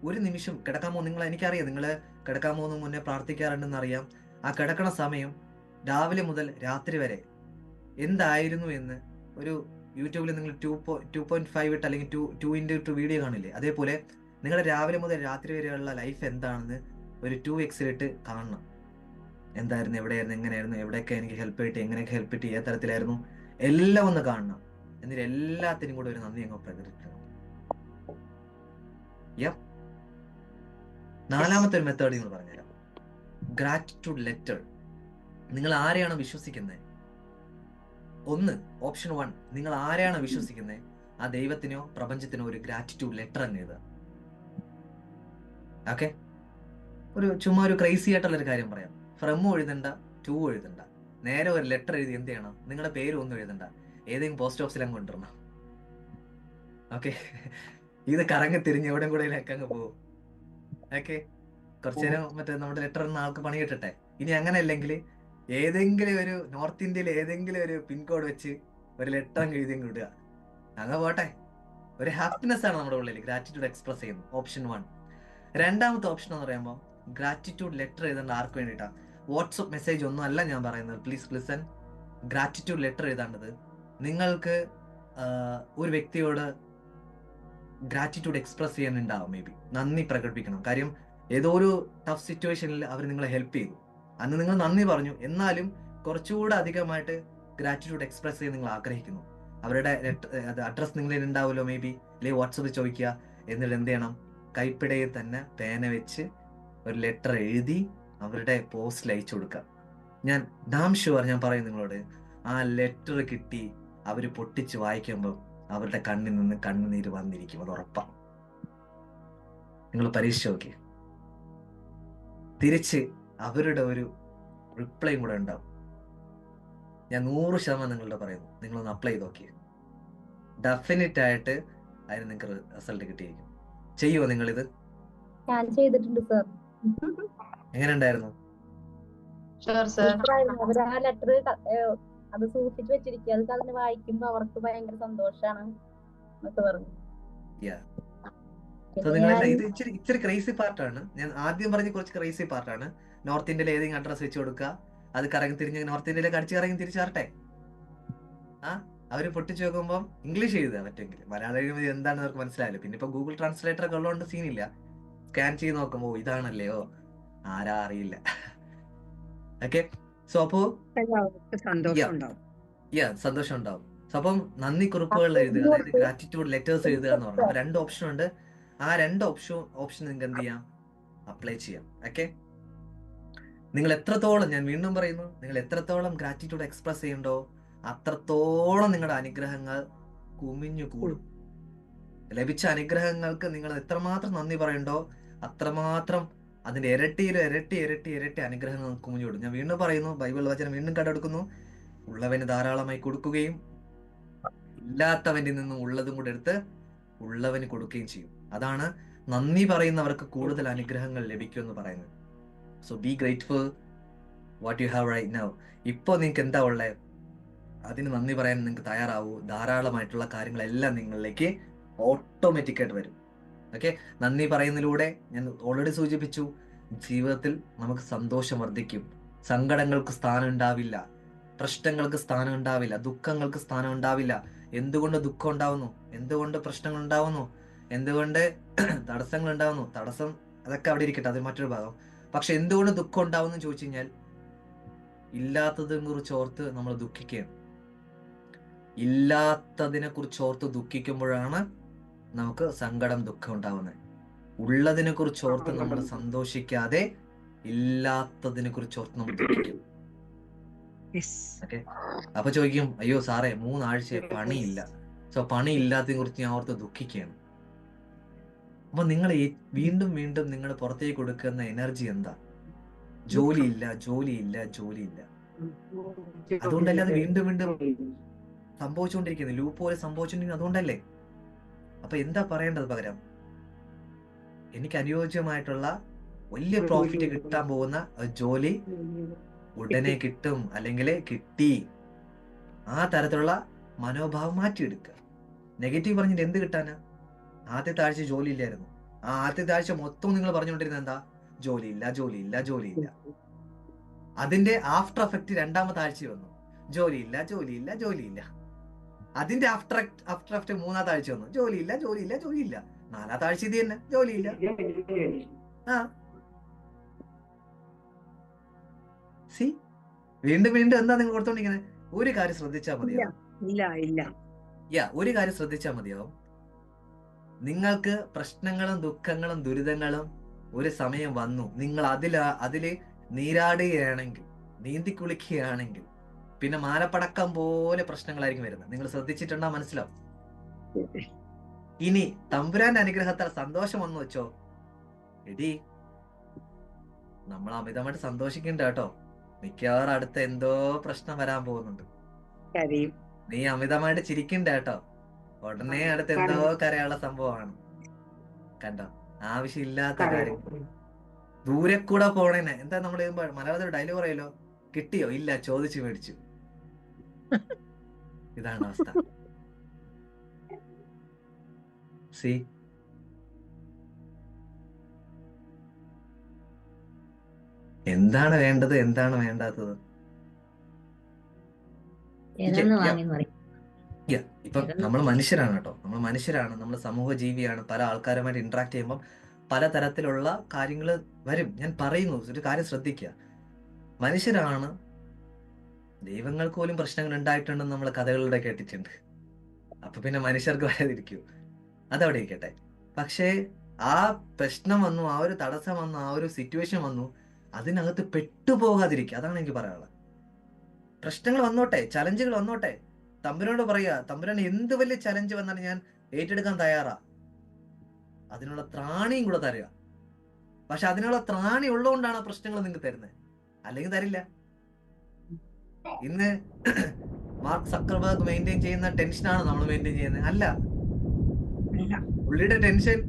ഒരു നിമിഷം കിടക്കാൻ പോകുന്ന, എനിക്കറിയാം നിങ്ങൾ കിടക്കാൻ പോകുന്ന മുന്നേ പ്രാർത്ഥിക്കാറുണ്ടെന്ന് അറിയാം. ആ കിടക്കണ സമയം രാവിലെ മുതൽ രാത്രി വരെ എന്തായിരുന്നു എന്ന് ഒരു യൂട്യൂബിൽ നിങ്ങൾ 2.5 ഇട്ട് അല്ലെങ്കിൽ 2x2 വീഡിയോ കാണില്ലേ, അതേപോലെ നിങ്ങളുടെ രാവിലെ മുതൽ രാത്രി വരെയുള്ള ലൈഫ് എന്താണെന്ന് ഒരു 2x ഇട്ട് കാണണം. എന്തായിരുന്നു, എവിടെയായിരുന്നു, എങ്ങനെയായിരുന്നു, എവിടെയൊക്കെ എനിക്ക് ഹെൽപ്പ് കിട്ടി, എങ്ങനെയൊക്കെ ഹെൽപ്പ് കിട്ടി, ഏത് തരത്തിലായിരുന്നു, എല്ലാം ഒന്ന് കാണണം. എന്നിട്ട് എല്ലാത്തിനും കൂടെ ഒരു നന്ദി അങ്ങ് പ്രകടിപ്പിക്കണം. നാലാമത്തെ ഒരു മെത്തേഡ് നിങ്ങൾ പറഞ്ഞുതരാം. Gratitude letter. നിങ്ങൾ ആരെയാണ് വിശ്വസിക്കുന്നത്? ഓപ്ഷൻ 1, നിങ്ങൾ ആരെയാണ് വിശ്വസിക്കുന്നത് ആ ദൈവത്തിനോ പ്രപഞ്ചത്തിനോ ഒരു ഗ്രാറ്റിറ്റ്യൂഡ് ലെറ്റർ അങ്ങ് എഴുതുക. ഓക്കെ, ചുമ്മാ ഒരു ക്രൈസി ആയിട്ടുള്ള ഒരു കാര്യം പറയാം. ഫ്രം എഴുതണ്ട, ടു എഴുതണ്ട, നേരെ ഒരു ലെറ്റർ എഴുതി എന്ത് ചെയ്യണം, നിങ്ങളുടെ പേര് ഒന്നും എഴുതണ്ട, ഏതെങ്കിലും പോസ്റ്റ് ഓഫീസിൽ അങ്ങ് കൊണ്ടുവരണം. ഓക്കെ, ഇത് കറങ്ങി തിരിഞ്ഞ് എവിടെ കൂടെ അങ്ങ് പോകും. ഓക്കെ, കുറച്ചു നേരം മറ്റേ നമ്മുടെ ലെറ്റർ എന്ന ആൾക്ക് പണി കിട്ടട്ടെ. ഇനി അങ്ങനെ അല്ലെങ്കിൽ ഏതെങ്കിലും ഒരു നോർത്ത് ഇന്ത്യയിൽ ഏതെങ്കിലും ഒരു പിൻകോഡ് വെച്ച് ഒരു ലെറ്റർ അങ്ങ് എഴുതി വിടുക, അങ്ങ് പോട്ടെ. ഒരു ഹാപ്പിനെസ് ആണ് നമ്മുടെ ഉള്ളിൽ ഗ്രാറ്റിറ്റ്യൂഡ് എക്സ്പ്രസ് ചെയ്യുന്നത്. ഓപ്ഷൻ 1. രണ്ടാമത്തെ ഓപ്ഷൻ എന്ന് പറയുമ്പോൾ ഗ്രാറ്റിറ്റ്യൂഡ് ലെറ്റർ എഴുതേണ്ട ആർക്ക് വേണ്ടിയിട്ടാണ്? വാട്സപ്പ് മെസ്സേജ് ഒന്നും അല്ല ഞാൻ പറയുന്നത്, പ്ലീസ് ലിസൺ. ഗ്രാറ്റിറ്റ്യൂഡ് ലെറ്റർ എഴുതേണ്ടത് നിങ്ങൾക്ക് ഒരു വ്യക്തിയോട് ഗ്രാറ്റിറ്റ്യൂഡ് എക്സ്പ്രസ് ചെയ്യാനുണ്ടാവും. മേ ബി നന്ദി പ്രകടിപ്പിക്കണം. കാര്യം ഏതോ ഒരു ടഫ് സിറ്റുവേഷനിൽ അവർ നിങ്ങളെ ഹെൽപ്പ് ചെയ്തു, അന്ന് നിങ്ങൾ നന്ദി പറഞ്ഞു. എന്നാലും കുറച്ചുകൂടെ അധികമായിട്ട് ഗ്രാറ്റിറ്റ്യൂഡ് എക്സ്പ്രസ് ചെയ്യാൻ നിങ്ങൾ ആഗ്രഹിക്കുന്നു. അവരുടെ അഡ്രസ് നിങ്ങളിൽ ഉണ്ടാവുമല്ലോ മേ ബി, അല്ലെങ്കിൽ വാട്സപ്പിൽ ചോദിക്കുക. എന്നിട്ട് എന്ത് ചെയ്യണം, കൈപ്പിടയിൽ തന്നെ പേന വെച്ച് ഒരു ലെറ്റർ എഴുതി അവരുടെ പോസ്റ്റിൽ അയച്ചു കൊടുക്കുക. ഞാൻ ഡാം ഷുവർ ഞാൻ പറയും നിങ്ങളോട്, ആ ലെറ്റർ കിട്ടി അവർ പൊട്ടിച്ച് വായിക്കുമ്പോൾ അവരുടെ കണ്ണിൽ നിന്ന് കണ്ണുനീര് വന്നിരിക്കും. അത് ഉറപ്പാണ്. നിങ്ങൾ പരീക്ഷ നോക്കി, തിരിച്ച് അവരുടെ ഒരു റിപ്ലൈയും കൂടെ ഉണ്ടാവും. ഞാൻ 100% നിങ്ങളുടെ പറയുന്നു, നിങ്ങളൊന്ന് അപ്ലൈ ചെയ്ത് നോക്കി, ഡെഫിനറ്റ് ആയിട്ട് അതിന് നിങ്ങൾക്ക് റിസൾട്ട് കിട്ടിയിരിക്കും. ചെയ്യുമോ നിങ്ങളിത്? ഞാൻ ചെയ്തിട്ടുണ്ട് സർ. എങ്ങനെ ഉണ്ടായിരുന്നു? അവര് ആ ലെറ്റർ അത് സൂക്ഷിച്ചു വെച്ചിരിക്കുക, അത് അതിന് വായിക്കുമ്പോ അവർക്ക് ഭയങ്കര സന്തോഷാണ് എന്നൊക്കെ പറഞ്ഞു. ഇത് ഇച്ചിരി ക്രേസി പാർട്ടാണ്. ഞാൻ ആദ്യം പറഞ്ഞ കുറച്ച് ക്രേസി പാർട്ടാണ്. നോർത്ത് ഇന്ത്യയിൽ ഏതെങ്കിലും അഡ്രസ് വെച്ച് കൊടുക്കുക, അത് കറങ്ങി തിരിഞ്ഞ് നോർത്ത് ഇന്ത്യയിലേക്ക് അടിച്ചു കറങ്ങി തിരിച്ചാറട്ടെ. അവര് പൊട്ടിച്ചു നോക്കുമ്പോൾ ഇംഗ്ലീഷ് എഴുതുക പറ്റുമെങ്കിൽ. മലയാളം എഴുതുമ്പോൾ എന്താണെന്ന് അവർക്ക് മനസ്സിലായല്ലോ. പിന്നെ ഇപ്പൊ ഗൂഗിൾ ട്രാൻസ്ലേറ്റർ ഒക്കെ ഉള്ളതുകൊണ്ട് സീനില്ല. സ്കാൻ ചെയ്ത് നോക്കുമ്പോ ഇതാണല്ലയോ, ആരാ അറിയില്ല. ഓക്കെ, സോ അപ്പോ സന്തോഷം ഉണ്ടാവും. സോ അപ്പം നന്ദി കുറിപ്പുകൾ എഴുതുക, അതായത് ഗ്രാറ്റിറ്റ്യൂഡ് ലെറ്റേഴ്സ് എഴുതുക എന്ന് പറഞ്ഞു. അപ്പൊ 2 ഓപ്ഷൻ ഉണ്ട്. ആ 2 ഓപ്ഷൻ നിങ്ങൾക്ക് എന്ത് ചെയ്യാം, അപ്ലൈ ചെയ്യാം. ഓക്കെ, നിങ്ങൾ എത്രത്തോളം, ഞാൻ വീണ്ടും പറയുന്നു, നിങ്ങൾ എത്രത്തോളം ഗ്രാറ്റിറ്റ്യൂഡ് എക്സ്പ്രസ് ചെയ്യണ്ടോ അത്രത്തോളം നിങ്ങളുടെ അനുഗ്രഹങ്ങൾ കുമിഞ്ഞു കൂടും. ലഭിച്ച അനുഗ്രഹങ്ങൾക്ക് നിങ്ങൾ എത്രമാത്രം നന്ദി പറയണ്ടോ അത്രമാത്രം അതിന്റെ ഇരട്ടി അനുഗ്രഹങ്ങൾ കുമിഞ്ഞു കൂടും. ഞാൻ വീണ്ടും പറയുന്നു, ബൈബിൾ വചനം വീണ്ടും കണ്ടെടുക്കുന്നു, ഉള്ളവന് ധാരാളമായി കൊടുക്കുകയും ഇല്ലാത്തവന്റെ നിന്നും ഉള്ളതും കൂടെ എടുത്ത് ഉള്ളവന് കൊടുക്കുകയും ചെയ്യും. അതാണ് നന്ദി പറയുന്നവർക്ക് കൂടുതൽ അനുഗ്രഹങ്ങൾ ലഭിക്കും എന്ന് പറയുന്നത്. So be grateful what you have right now. ഇപ്പോൾ നിങ്ങൾക്ക് എന്താ ഉള്ളത് അതിന് നന്ദി പറയാൻ നിങ്ങൾക്ക് തയ്യാറാവൂ. ധാരാളമായിട്ടുള്ള കാര്യങ്ങളെല്ലാം നിങ്ങളിലേക്ക് ഓട്ടോമാറ്റിക്കായിട്ട് വരും. ഓക്കെ, നന്ദി പറയുന്നതിലൂടെ ഞാൻ ഓൾറെഡി സൂചിപ്പിച്ചു, ജീവിതത്തിൽ നമുക്ക് സന്തോഷം വർദ്ധിക്കും. സങ്കടങ്ങൾക്ക് സ്ഥാനം ഉണ്ടാവില്ല, പ്രശ്നങ്ങൾക്ക് സ്ഥാനം ഉണ്ടാവില്ല, ദുഃഖങ്ങൾക്ക് സ്ഥാനം ഉണ്ടാവില്ല. എന്തുകൊണ്ട് ദുഃഖം ഉണ്ടാവുന്നു, എന്തുകൊണ്ട് പ്രശ്നങ്ങൾ ഉണ്ടാവുന്നു, എന്തുകൊണ്ട് തടസ്സങ്ങൾ ഉണ്ടാവുന്നു, തടസ്സം അതൊക്കെ അവിടെ ഇരിക്കട്ടെ, അത് മറ്റൊരു ഭാഗം. പക്ഷെ എന്തുകൊണ്ട് ദുഃഖം ഉണ്ടാവുന്നു ചോദിച്ചു കഴിഞ്ഞാൽ ഇല്ലാത്തതിനെ കുറിച്ച് ഓർത്ത് നമ്മൾ ദുഃഖിക്കുകയാണ്. ഇല്ലാത്തതിനെ കുറിച്ച് ഓർത്ത് ദുഃഖിക്കുമ്പോഴാണ് നമുക്ക് സങ്കടം, ദുഃഖം ഉണ്ടാവുന്നത്. ഉള്ളതിനെ കുറിച്ച് ഓർത്ത് നമ്മൾ സന്തോഷിക്കാതെ ഇല്ലാത്തതിനെ കുറിച്ച് ഓർത്ത് നമ്മൾ ദുഃഖിക്കും. ഓക്കെ, അപ്പൊ ചോദിക്കും, അയ്യോ സാറേ 3 ആഴ്ചയായി പണിയില്ല. സോ പണി ഇല്ലാത്തതിനെ കുറിച്ച് ഞാൻ ഓർത്ത് ദുഃഖിക്കുകയാണ്. അപ്പൊ നിങ്ങൾ വീണ്ടും വീണ്ടും നിങ്ങൾ പുറത്തേക്ക് കൊടുക്കുന്ന എനർജി എന്താ? ജോലിയില്ല. അതുകൊണ്ടല്ലേ അത് വീണ്ടും വീണ്ടും സംഭവിച്ചുകൊണ്ടിരിക്കുന്നത്, ലൂപ്പ് പോലെ സംഭവിച്ചുകൊണ്ടിരിക്കുന്നത്. അതുകൊണ്ടല്ലേ. അപ്പൊ എന്താ പറയേണ്ടത് പകരം? എനിക്ക് അനുയോജ്യമായിട്ടുള്ള വലിയ പ്രോഫിറ്റ് കിട്ടാൻ പോകുന്ന ജോലി ഉടനെ കിട്ടും, അല്ലെങ്കിൽ കിട്ടി. ആ തരത്തിലുള്ള മനോഭാവം മാറ്റിയെടുക്കുക. നെഗറ്റീവ് പറഞ്ഞിട്ട് എന്ത് കിട്ടാനാ? ആദ്യത്തെ ആഴ്ച ജോലി ഇല്ലായിരുന്നു, ആ ആദ്യത്തെ ആഴ്ച മൊത്തം നിങ്ങൾ പറഞ്ഞുകൊണ്ടിരുന്നത് എന്താ? ജോലിയില്ല. അതിന്റെ ആഫ്റ്റർ എഫക്റ്റ് രണ്ടാമത്തെ ആഴ്ച വന്നു. ജോലിയില്ല ജോലിയില്ല ജോലിയില്ല. അതിന്റെ ആഫ്റ്റർ എഫക്റ്റ് മൂന്നാമത്തെ ആഴ്ച വന്നു. ജോലിയില്ല ജോലിയില്ല ജോലിയില്ല. നാലാമത്തെ ആഴ്ച ഇത് തന്നെ, ജോലിയില്ല. ആ സി വീണ്ടും വീണ്ടും എന്താ നിങ്ങൾ കൊടുത്തോണ്ടിരിക്കുന്നത്? ഒരു കാര്യം ശ്രദ്ധിച്ചാൽ മതിയാവും. ഇല്ല ഇല്ല ഒരു കാര്യം ശ്രദ്ധിച്ചാൽ മതിയാവും. നിങ്ങൾക്ക് പ്രശ്നങ്ങളും ദുഃഖങ്ങളും ദുരിതങ്ങളും ഒരു സമയം വന്നു, നിങ്ങൾ അതില് നീരാടുകയാണെങ്കിൽ, നീന്തി കുളിക്കുകയാണെങ്കിൽ, പിന്നെ മാലപ്പടക്കം പോലെ പ്രശ്നങ്ങളായിരിക്കും വരുന്നത്. നിങ്ങൾ ശ്രദ്ധിച്ചിട്ടുണ്ടാ മനസ്സിലാവും. ഇനി തമ്പുരാന്റെ അനുഗ്രഹത്താൽ സന്തോഷം വന്നു വെച്ചോ, എടി നമ്മൾ അമിതമായിട്ട് സന്തോഷിക്കണ്ട കേട്ടോ. മിക്കവാറും അടുത്ത എന്തോ പ്രശ്നം വരാൻ പോകുന്നുണ്ട്. നീ അമിതമായിട്ട് ചിരിക്കണ്ട കേട്ടോ. ഉടനെ അടുത്ത് എന്തോ കരയുള്ള സംഭവമാണ്. കണ്ടോ? ആവശ്യമില്ലാത്ത കാര്യം. ദൂരെ കൂടെ പോണേനെ എന്താ നമ്മൾ മലയാളത്തിൽ ഡയലോഗ് പറയല്ലോ, കിട്ടിയോ? ഇല്ല, ചോദിച്ചു മേടിച്ചു. ഇതാണ് അവസ്ഥ. സി എന്താണ് വേണ്ടത്, എന്താണ് വേണ്ടാത്തത്? ഇപ്പൊ നമ്മൾ മനുഷ്യരാണ് കേട്ടോ. നമ്മൾ മനുഷ്യരാണ്, നമ്മൾ സമൂഹ ജീവിയാണ്. പല ആൾക്കാരുമായിട്ട് ഇന്ററാക്ട് ചെയ്യുമ്പോൾ പലതരത്തിലുള്ള കാര്യങ്ങൾ വരും. ഞാൻ പറയുന്നു, ഒരു കാര്യം ശ്രദ്ധിക്കുക. മനുഷ്യരാണ്. ദൈവങ്ങൾക്ക് പോലും പ്രശ്നങ്ങൾ ഉണ്ടായിട്ടുണ്ടെന്ന് നമ്മൾ കഥകളിലൂടെ കേട്ടിട്ടുണ്ട്. അപ്പൊ പിന്നെ മനുഷ്യർക്ക് വരാതിരിക്കൂ? അതവിടെ ഇരിക്കട്ടെ. പക്ഷേ ആ പ്രശ്നം വന്നു, ആ ഒരു തടസ്സം വന്നു, ആ ഒരു സിറ്റുവേഷൻ വന്നു, അതിനകത്ത് പെട്ടുപോകാതിരിക്കുക. അതാണ് എനിക്ക് പറയാനുള്ളത്. പ്രശ്നങ്ങൾ വന്നോട്ടെ, ചലഞ്ചുകൾ വന്നോട്ടെ, തമ്പുരാനോട് പറയുക, തമ്പുരാൻ എന്ത് വലിയ ചലഞ്ച് വന്നാലും ഞാൻ ഏറ്റെടുക്കാൻ തയ്യാറാ. അതിനുള്ള ത്രാണിയും കൂടെ തരിക. പക്ഷെ അതിനുള്ള ത്രാണി ഉള്ളതുകൊണ്ടാണ് ആ പ്രശ്നങ്ങൾ നിങ്ങൾക്ക് തരുന്നത്, അല്ലെങ്കിൽ തരില്ല. ഇന്ന് മാർക്ക് സക്കർബർഗ് മെയിൻറ്റെയിൻ ചെയ്യുന്ന ടെൻഷനാണ് നമ്മൾ മെയിൻറ്റെയിൻ ചെയ്യുന്നത്? അല്ല. പുള്ളിയുടെ ടെൻഷൻ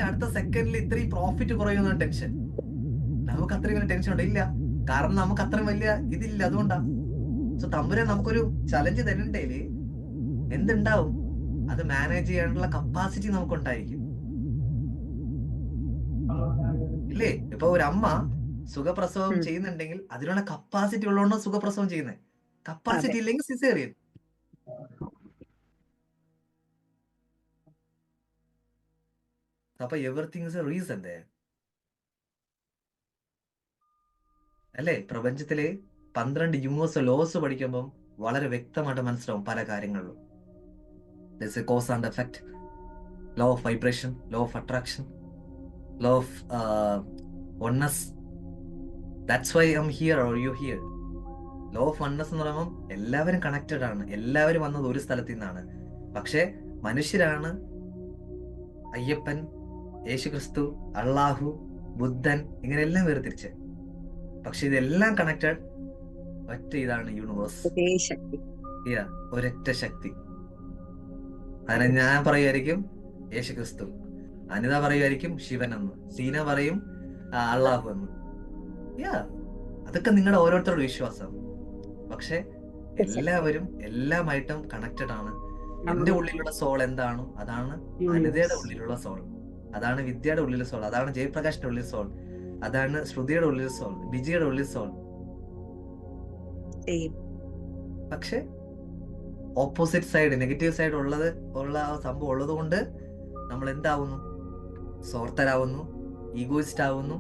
അടുത്ത സെക്കൻഡിൽ ഇത്രയും പ്രോഫിറ്റ് കുറയുന്ന ടെൻഷൻ. നമുക്ക് അത്രയും വലിയ ടെൻഷൻ ഉണ്ട്? ഇല്ല. കാരണം നമുക്ക് അത്രയും വലിയ ഇതില്ല, അതുകൊണ്ടാ. സോ തമ്പുരാൻ നമുക്കൊരു ചലഞ്ച് തരണ്ടേല് എന്തുണ്ടാവും? അത് മാനേജ് ചെയ്യാനുള്ള കപ്പാസിറ്റി നമുക്കുണ്ടായിരിക്കും, ഇല്ലേ? ഇപ്പൊ ഒരു അമ്മ സുഖപ്രസവം ചെയ്യുന്നുണ്ടെങ്കിൽ അതിനുള്ള കപ്പാസിറ്റി ഉള്ളതുകൊണ്ട് സുഖപ്രസവം ചെയ്യുന്നത്. കപ്പാസിറ്റി ഇല്ലെങ്കിൽ സിസേറിയൻ. അപ്പൊ everything is A reason there. അല്ലേ? പ്രപഞ്ചത്തിലെ 12 യൂണിവേഴ്സൽ ലോസ് പഠിക്കുമ്പം വളരെ വ്യക്തമായിട്ട് മനസ്സിലാവും പല കാര്യങ്ങളിലും. There's a cause and effect, law of vibration, law of attraction, law of oneness. That's why I'm here or you're here. Law of oneness എന്ന് പറയുമ്പോൾ എല്ലാവരും കണക്റ്റഡ് ആണ്, എല്ലാവരും വന്നത് ഒരു സ്ഥലത്തു നിന്നാണ്. പക്ഷെ മനുഷ്യരാണ് അയ്യപ്പൻ, യേശുക്രിസ്തു, അള്ളാഹു, ബുദ്ധൻ, ഇങ്ങനെയെല്ലാം വേർതിരിച്ച്. പക്ഷെ ഇതെല്ലാം കണക്റ്റഡ് ഒറ്റ ഇതാണ്, യൂണിവേഴ്സ്. ഒരൊറ്റ ശക്തി. അതിനെ ഞാൻ പറയുമായിരിക്കും യേശുക്രിസ്തു, അനിത പറയുമായിരിക്കും ശിവൻ എന്ന്, സീന പറയും അള്ളാഹു എന്ന്. അതൊക്കെ നിങ്ങളുടെ ഓരോരുത്തരുടെ വിശ്വാസം. പക്ഷെ എല്ലാവരും എല്ലാമായിട്ടും കണക്റ്റഡ് ആണ്. എന്റെ ഉള്ളിലുള്ള സോൾ എന്താണോ അതാണ് അനിതയുടെ ഉള്ളിലുള്ള സോൾ, അതാണ് വിദ്യയുടെ ഉള്ളിലെ സോൾ, അതാണ് ജയപ്രകാശിന്റെ ഉള്ളിൽ സോൾ, അതാണ് ശ്രുതിയുടെ ഉള്ളിൽ സോൾ, വിജയുടെ ഉള്ളിൽ സോൾ. പക്ഷെ ഓപ്പോസിറ്റ് സൈഡ്, നെഗറ്റീവ് സൈഡ് ഉള്ള ആ സംഭവം ഉള്ളത് കൊണ്ട് നമ്മൾ എന്താവുന്നു? സ്വാർത്ഥരാവുന്നു, ഈഗോയിസ്റ്റ് ആവുന്നു.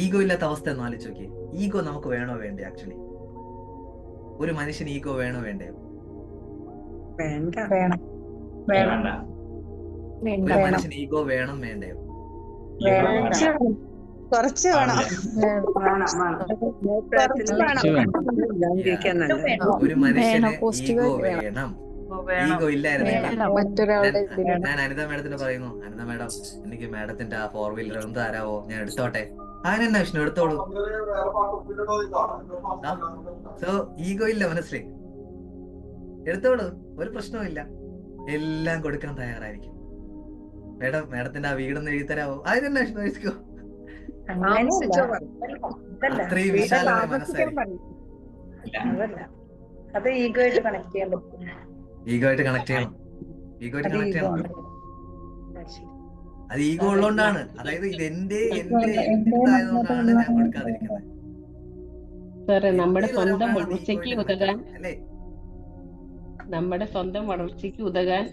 ഈഗോ ഇല്ലാത്ത അവസ്ഥ ഒന്ന് ആലോചിച്ച് നോക്കിയേ. ഈഗോ നമുക്ക് വേണോ വേണ്ടേ? ആക്ച്വലി ഒരു മനുഷ്യന് ഈഗോ വേണോ വേണ്ടയോ? ഒരു മനുഷ്യന് ഈഗോ വേണം വേണ്ടയോ? കുറച്ച് വേണം. ഒരു മനുഷ്യന് ഈഗോ വേണം. ഈഗോ ഇല്ലായിരുന്നെങ്കിൽ ഞാൻ അനിത മാഡത്തിന് പറയുന്നു, അനിത മാഡം എനിക്ക് മാഡത്തിന്റെ ആ 4 വീലർ എന്ത് തരാവോ, ഞാൻ എടുത്തോട്ടെ. അതിനെന്നാ വിഷ്ണു, എടുത്തോളൂ. സോ ഈഗോ ഇല്ല മനസ്സിലായി, എടുത്തോളൂ, ഒരു പ്രശ്നവും ഇല്ല. എല്ലാം കൊടുക്കാൻ തയ്യാറായിരിക്കും. മാഡത്തിന്റെ ആ വീടൊന്ന് എഴുതി തരാവോ? അതിനെന്നാ വിഷ്ണു, എഴുതിക്കോ. അത്രയും വിശാലമായ മനസ്സായിരിക്കും. ഈഗോ ആയിട്ട് കണക്ട് ചെയ്യണം. അത് ഈഗോ ഉള്ളതുകൊണ്ടാണ്. അതായത് ഇത് എന്റെ ആയതുകൊണ്ടാണ് ഞാൻ കൊടുക്കാതിരിക്കുന്നത്. സാറേ, നമ്മുടെ എന്തേലും സ്വന്തം ഒരെണ്ണമാണ് വളർച്ചയ്ക്ക് ഈഗോയുടെ ഉതകാൻ മെറ്റൽ അല്ലേ? നമ്മുടെ സ്വന്തം വളർച്ചയ്ക്ക് ഉതകാൻ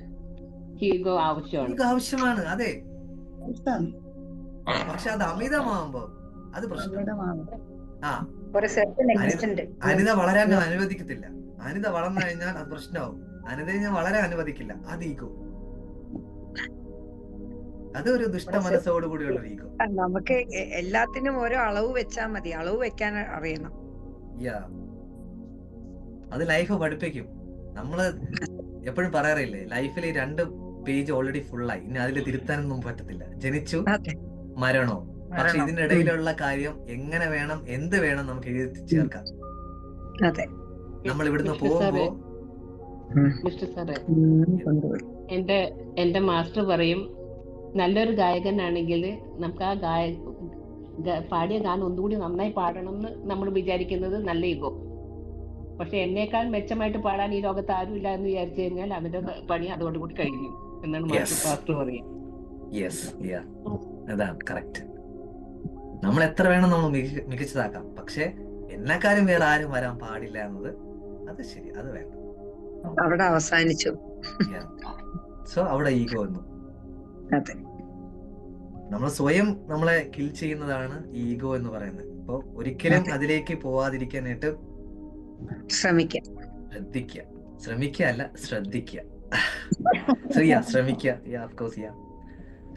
ഈഗോ ആവശ്യമാണ്. ഈഗോ ആവശ്യമാണ്, അതെ. പക്ഷെ അത് അമിതമാകുമ്പോ അത് പ്രശ്നം. ആ ഒരു certain അനിത extent. അനിത വളരാൻ അനുവദിക്കത്തില്ല. അനിത വളർന്നു കഴിഞ്ഞാൽ അത് പ്രശ്നമാവും. അനിതയെ ഞാൻ വളരാൻ അനുവദിക്കില്ല. അത് ഈഗോ. അതൊരു ദുഷ്ട മനസ്സോട് കൂടിയുള്ള ഒരു ഈഗോ. നമുക്ക് എല്ലാത്തിനും ഓരോ അളവ് വെച്ചാ മതി. അളവ് വെക്കാൻ അറിയണം. യാ, അത് ലൈഫ് പഠിപ്പിക്കും. നമ്മള് എപ്പോഴും പറയാറില്ലേ, ലൈഫിൽ 2 പേജ് ഓൾറെഡി ഫുള്ളായി, ഇനി അതിൽ തിരുത്താനൊന്നും പറ്റത്തില്ല. ജനിച്ചു, അതെ. മരണോ. പക്ഷെ ഇതിനിടയിലുള്ള കാര്യം എങ്ങനെ വേണം, എന്ത് വേണം നമുക്ക് എഴുതി ചേർക്കാം. അതെ. നമ്മൾ ഇവിടുന്ന് മിസ്റ്റർ സാറേ, പോകുമ്പോ മിസ്റ്റർ സാറേ, കൊണ്ടുപോയി. എന്റെ മാസ്റ്റർ പറയും, നല്ലൊരു ഗായകനാണെങ്കിൽ നമുക്ക് ആ പാടിയ ഗാനം ഒന്നുകൂടി നന്നായി പാടണം എന്ന് നമ്മൾ വിചാരിക്കുന്നത് നല്ല ഈഗോ. പക്ഷെ എന്നേക്കാൾ മെച്ചമായിട്ട് പാടാൻ ഈ ലോകത്ത് ആരുമില്ല എന്ന് വിചാരിച്ചു കഴിഞ്ഞാൽ അവന്റെ പണി അതോടുകൂടി കഴിഞ്ഞു എന്നാണ് മാസ്റ്റർ പറയും. യെസ്, യാ, അതാണ് കറക്റ്റ്. നമ്മൾ എത്ര വേണം നമ്മൾ മികച്ചതാക്കാം, പക്ഷെ എന്നെക്കാരും വേറെ ആരും വരാൻ പാടില്ല എന്നത് അത് ശരി, അത് വേണ്ട. അവിടെ അവസാനിച്ചു. സോ അവിടെ ഈഗോ വന്നു. അതെ. നമ്മൾ സ്വയം നമ്മളെ കിൽ ചെയ്യുന്നതാണ് ഈഗോ എന്ന് പറയുന്നത്. അപ്പൊ ഒരിക്കലും അതിലേക്ക് പോവാതിരിക്കാനായിട്ട് ശ്രദ്ധിക്കുക. ശ്രദ്ധിക്കുക.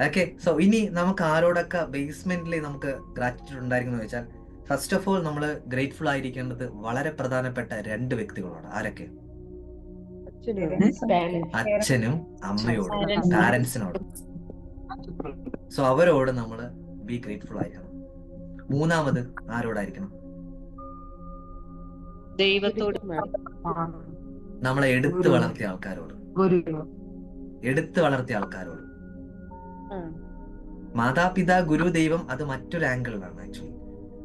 ഓക്കെ. സോ ഇനി നമുക്ക് ആരോടൊക്കെ ബേസ്മെന്റിൽ നമുക്ക് ഗ്രാറ്റിറ്റ്യൂഡ് ഉണ്ടായിരിക്കുന്നു വെച്ചാൽ, ഫസ്റ്റ് ഓഫ് ഓൾ നമ്മൾ ഗ്രേറ്റ്ഫുൾ ആയിരിക്കേണ്ടത് വളരെ പ്രധാനപ്പെട്ട 2 വ്യക്തികളോട്. ആരൊക്കെ? അച്ഛനും അമ്മയോടും, പാരന്റ്സിനോടും. സോ അവരോട് നമ്മൾ ബി ഗ്രേറ്റ്ഫുൾ ആയിരിക്കണം. മൂന്നാമത് ആരോടായിരിക്കണം? ദൈവത്തോട്, നമ്മളെ എടുത്തു വളർത്തിയ ആൾക്കാരോട്. മാതാപിതാ, ഗുരു, ദൈവം അത് മറ്റൊരു ആംഗിളിലാണ് ആക്ച്വലി.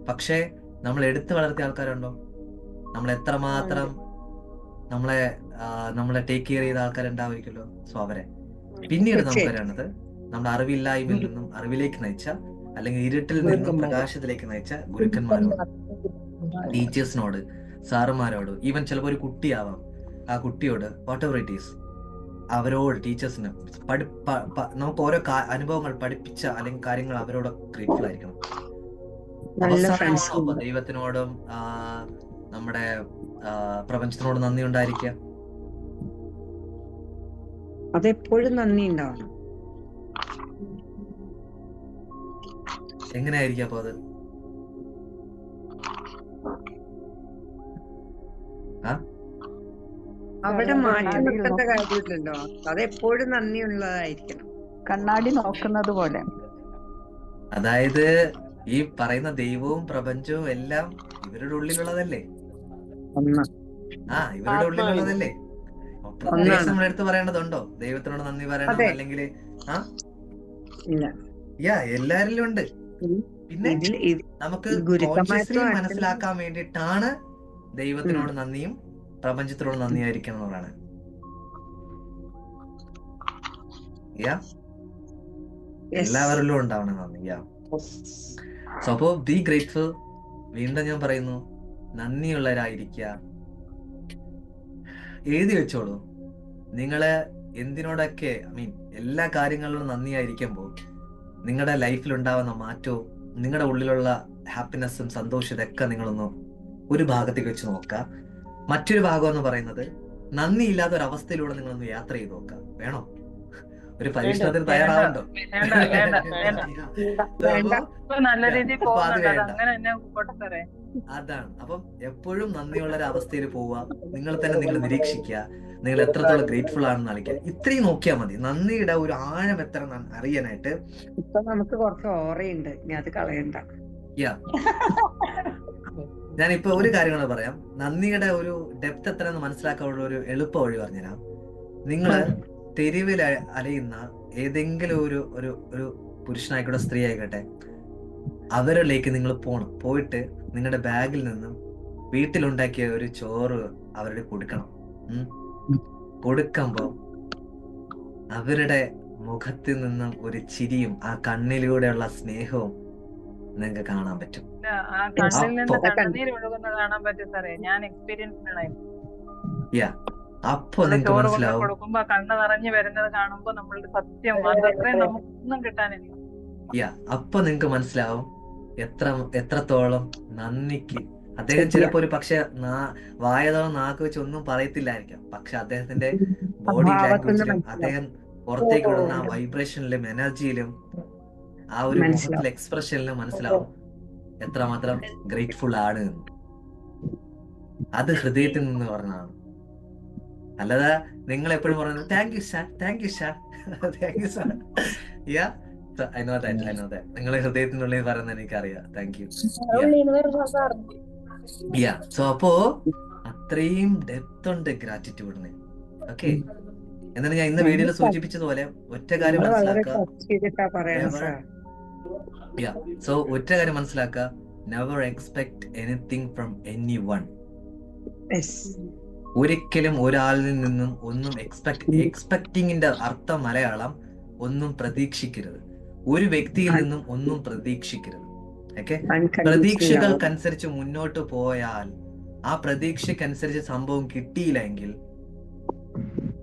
പക്ഷെ നമ്മൾ എടുത്തു വളർത്തിയ ആൾക്കാരുണ്ടോ? നമ്മൾ എത്രമാത്രം നമ്മളെ ടേക്ക് കെയർ ചെയ്ത ആൾക്കാരുണ്ടാവുമല്ലോ. സോ അവരെ. പിന്നീട് നമുക്ക് വരേണ്ടത്, നമ്മുടെ അറിവില്ലായ്മയിൽ നിന്നും അറിവിലേക്ക് നയിച്ച, അല്ലെങ്കിൽ ഇരുട്ടിൽ നിന്നും പ്രകാശത്തിലേക്ക് നയിച്ച ഗുരുക്കന്മാരോട്, ടീച്ചേഴ്സിനോട്, സാറുമാരോട്, ഈവൻ ചിലപ്പോൾ ഒരു കുട്ടിയാവാം, ആ കുട്ടിയോട്, വാട്ട് എവർ ഇറ്റ് ഈസ്, അവരോട്, ടീച്ചേഴ്സിന് നമുക്ക് ഓരോ അനുഭവങ്ങൾ പഠിപ്പിച്ച അല്ലെങ്കിൽ കാര്യങ്ങൾ അവരോട് ഗ്രേറ്റ്ഫുൾ ആയിരിക്കണം. അവസാനമാണോ ദൈവത്തിനോടും നമ്മുടെ പ്രപഞ്ചത്തിനോട് നന്ദി ഉണ്ടായിരിക്കുക? അതെപ്പോഴും നന്ദി ഉണ്ടാവണം. എങ്ങനെയായിരിക്കും അപ്പൊ അത്? അവിടെ മാറ്റി നിർത്തേണ്ട കാര്യമില്ലല്ലോ. അതെപ്പോഴും നന്ദിയുള്ളതായിരിക്കണം. കണ്ണാടി നോക്കുന്നത് പോലെ. അതായത് ഈ പറയുന്ന ദൈവവും പ്രപഞ്ചവും എല്ലാം ഇവരുടെ ഉള്ളിലുള്ളതല്ലേ? ഇവരുടെ ഉള്ളിലുള്ളതല്ലേ? പ്രത്യേകിച്ച് നമ്മൾ എടുത്ത് പറയേണ്ടതുണ്ടോ ദൈവത്തിനോട് നന്ദി പറയണം അല്ലെങ്കിൽ? എല്ലാരിലും ഉണ്ട്. പിന്നെ നമുക്ക് കോൺഷ്യസ്ലി മനസ്സിലാക്കാൻ വേണ്ടിയിട്ടാണ് ദൈവത്തിനോട് നന്ദിയും പ്രപഞ്ചത്തിനോട് നന്ദിയായിരിക്കണം എന്നുള്ളതാണ്. എല്ലാവരിലും ഉണ്ടാവണം നന്ദി. സോ അപ്പോ ബി ഗ്രേറ്റ്ഫുൾ. വീണ്ടും ഞാൻ പറയുന്നു, നന്ദിയുള്ളവരായിരിക്കുക. എഴുതി വെച്ചോളൂ, നിങ്ങള് എന്തിനോടൊക്കെ എല്ലാ കാര്യങ്ങളിലും നന്ദിയായിരിക്കുമ്പോൾ നിങ്ങളുടെ ലൈഫിൽ ഉണ്ടാവുന്ന മാറ്റവും നിങ്ങളുടെ ഉള്ളിലുള്ള ഹാപ്പിനെസ്സും സന്തോഷവും ഇതൊക്കെ നിങ്ങളൊന്ന് ഒരു ഭാഗത്തേക്ക് വെച്ച് നോക്കുക. മറ്റൊരു ഭാഗം എന്ന് പറയുന്നത്, നന്ദിയില്ലാത്ത ഒരു അവസ്ഥയിലൂടെ നിങ്ങളൊന്ന് യാത്ര ചെയ്ത് നോക്കുക. വേണോ? ഒരു പരീക്ഷണത്തിന് തയ്യാറാവുണ്ടോ? അതാണ്. അപ്പം എപ്പോഴും നന്ദിയുള്ള ഒരു അവസ്ഥയിൽ പോവുക. നിങ്ങൾ നിരീക്ഷിക്കുക, നിങ്ങൾ എത്രത്തോളം ഗ്രേറ്റ്ഫുൾ ആണെന്ന് അറിയിക്കുക. ഇത്രയും നോക്കിയാൽ മതി നന്ദിയുടെ ഒരു ആഴം എത്ര അറിയാനായിട്ട്. ഇപ്പൊ നമുക്ക് കുറച്ച് ഓറയുണ്ട്, ഇനി അത് കളയണ്ട. ഞാനിപ്പോ ഒരു കാര്യങ്ങൾ പറയാം. നന്ദിയുടെ ഒരു ഡെപ്ത് എത്രയെന്ന് മനസ്സിലാക്കാനുള്ള ഒരു എളുപ്പ വഴി പറഞ്ഞുതരാം. നിങ്ങള് തെരുവിൽ അലയുന്ന ഏതെങ്കിലും ഒരു പുരുഷനായിക്കോട്ടെ, സ്ത്രീ ആയിക്കോട്ടെ, അവരിലേക്ക് നിങ്ങൾ പോയിട്ട് നിങ്ങളുടെ ബാഗിൽ നിന്നും വീട്ടിലുണ്ടാക്കിയ ഒരു ചോറ് അവരുടെ കൊടുക്കണം. കൊടുക്കുമ്പോ അവരുടെ മുഖത്തിൽ നിന്നും ഒരു ചിരിയും ആ കണ്ണിലൂടെയുള്ള സ്നേഹവും നിങ്ങൾക്ക് കാണാൻ പറ്റും. ആ കണ്ണിൽ നിന്ന് അപ്പൊ കണ്ണുനീര് ഒഴുകുന്നത് കാണാൻ പറ്റും സാറേ. ഞാൻ എക്സ്പീരിയൻസ് ആണ്. യാ അപ്പൊ നമ്മള് നിങ്ങൾക്ക് ചോറ് കൊണ്ട് മനസ്സിലാവും. കൊടുക്കുമ്പോ കണ്ണ് നിറഞ്ഞു വരുന്നത് കാണുമ്പോ നമ്മളുടെ സത്യം അത്രയും നമുക്കൊന്നും കിട്ടാനില്ല. യാ അപ്പൊ നിങ്ങൾക്ക് മനസ്സിലാവും എത്രത്തോളം നന്ദിക്ക് അദ്ദേഹം ചിലപ്പോ ഒരു പക്ഷെ വായതോളം നാക്ക് വെച്ച് ഒന്നും പറയത്തില്ലായിരിക്കാം. പക്ഷെ അദ്ദേഹത്തിന്റെ ബോഡി ലാംഗ്വേജിലും അദ്ദേഹം പുറത്തേക്ക് വിടുന്ന ആ വൈബ്രേഷനിലും എനർജിയിലും ആ ഒരു മുഖത്തിലെ എക്സ്പ്രഷനിലും മനസ്സിലാവും എത്രമാത്രം ഗ്രേറ്റ്ഫുൾ ആണ് എന്ന്. അത് ഹൃദയത്തിൽ നിന്ന് പറഞ്ഞതാണ്. അല്ലാതെ നിങ്ങൾ എപ്പോഴും പറയുന്നത് thank you sir, thank you sir, thank you sir. Yeah I know that. നിങ്ങൾ ഹൃദയത്തിനുള്ളിൽ പറയുന്നത് എനിക്കറിയാം. Thank you. യാ സോ അപ്പോ അത്രയും ഡെപ്ത് ഉണ്ട് ഗ്രാറ്റിറ്റ്യൂഡിന്. ഓക്കെ, എന്നിട്ട് ഞാൻ ഇന്ന് വീഡിയോയിൽ സൂചിപ്പിച്ചതുപോലെ ഒറ്റ കാര്യം മനസ്സിലാക്കുക. സോ ഒറ്റ കാര്യം മനസ്സിലാക്കുക, never expect anything from any one. ഒരിക്കലും ഒരാളിൽ നിന്നും ഒന്നും എക്സ്പെക്ടിങ്ങിന്റെ അർത്ഥം മലയാളം ഒന്നും പ്രതീക്ഷിക്കരുത്. ഒരു വ്യക്തിയിൽ നിന്നും ഒന്നും പ്രതീക്ഷിക്കരുത്. ഓക്കെ, പ്രതീക്ഷകൾക്കനുസരിച്ച് മുന്നോട്ട് പോയാൽ ആ പ്രതീക്ഷക്കനുസരിച്ച് സംഭവം കിട്ടിയില്ലെങ്കിൽ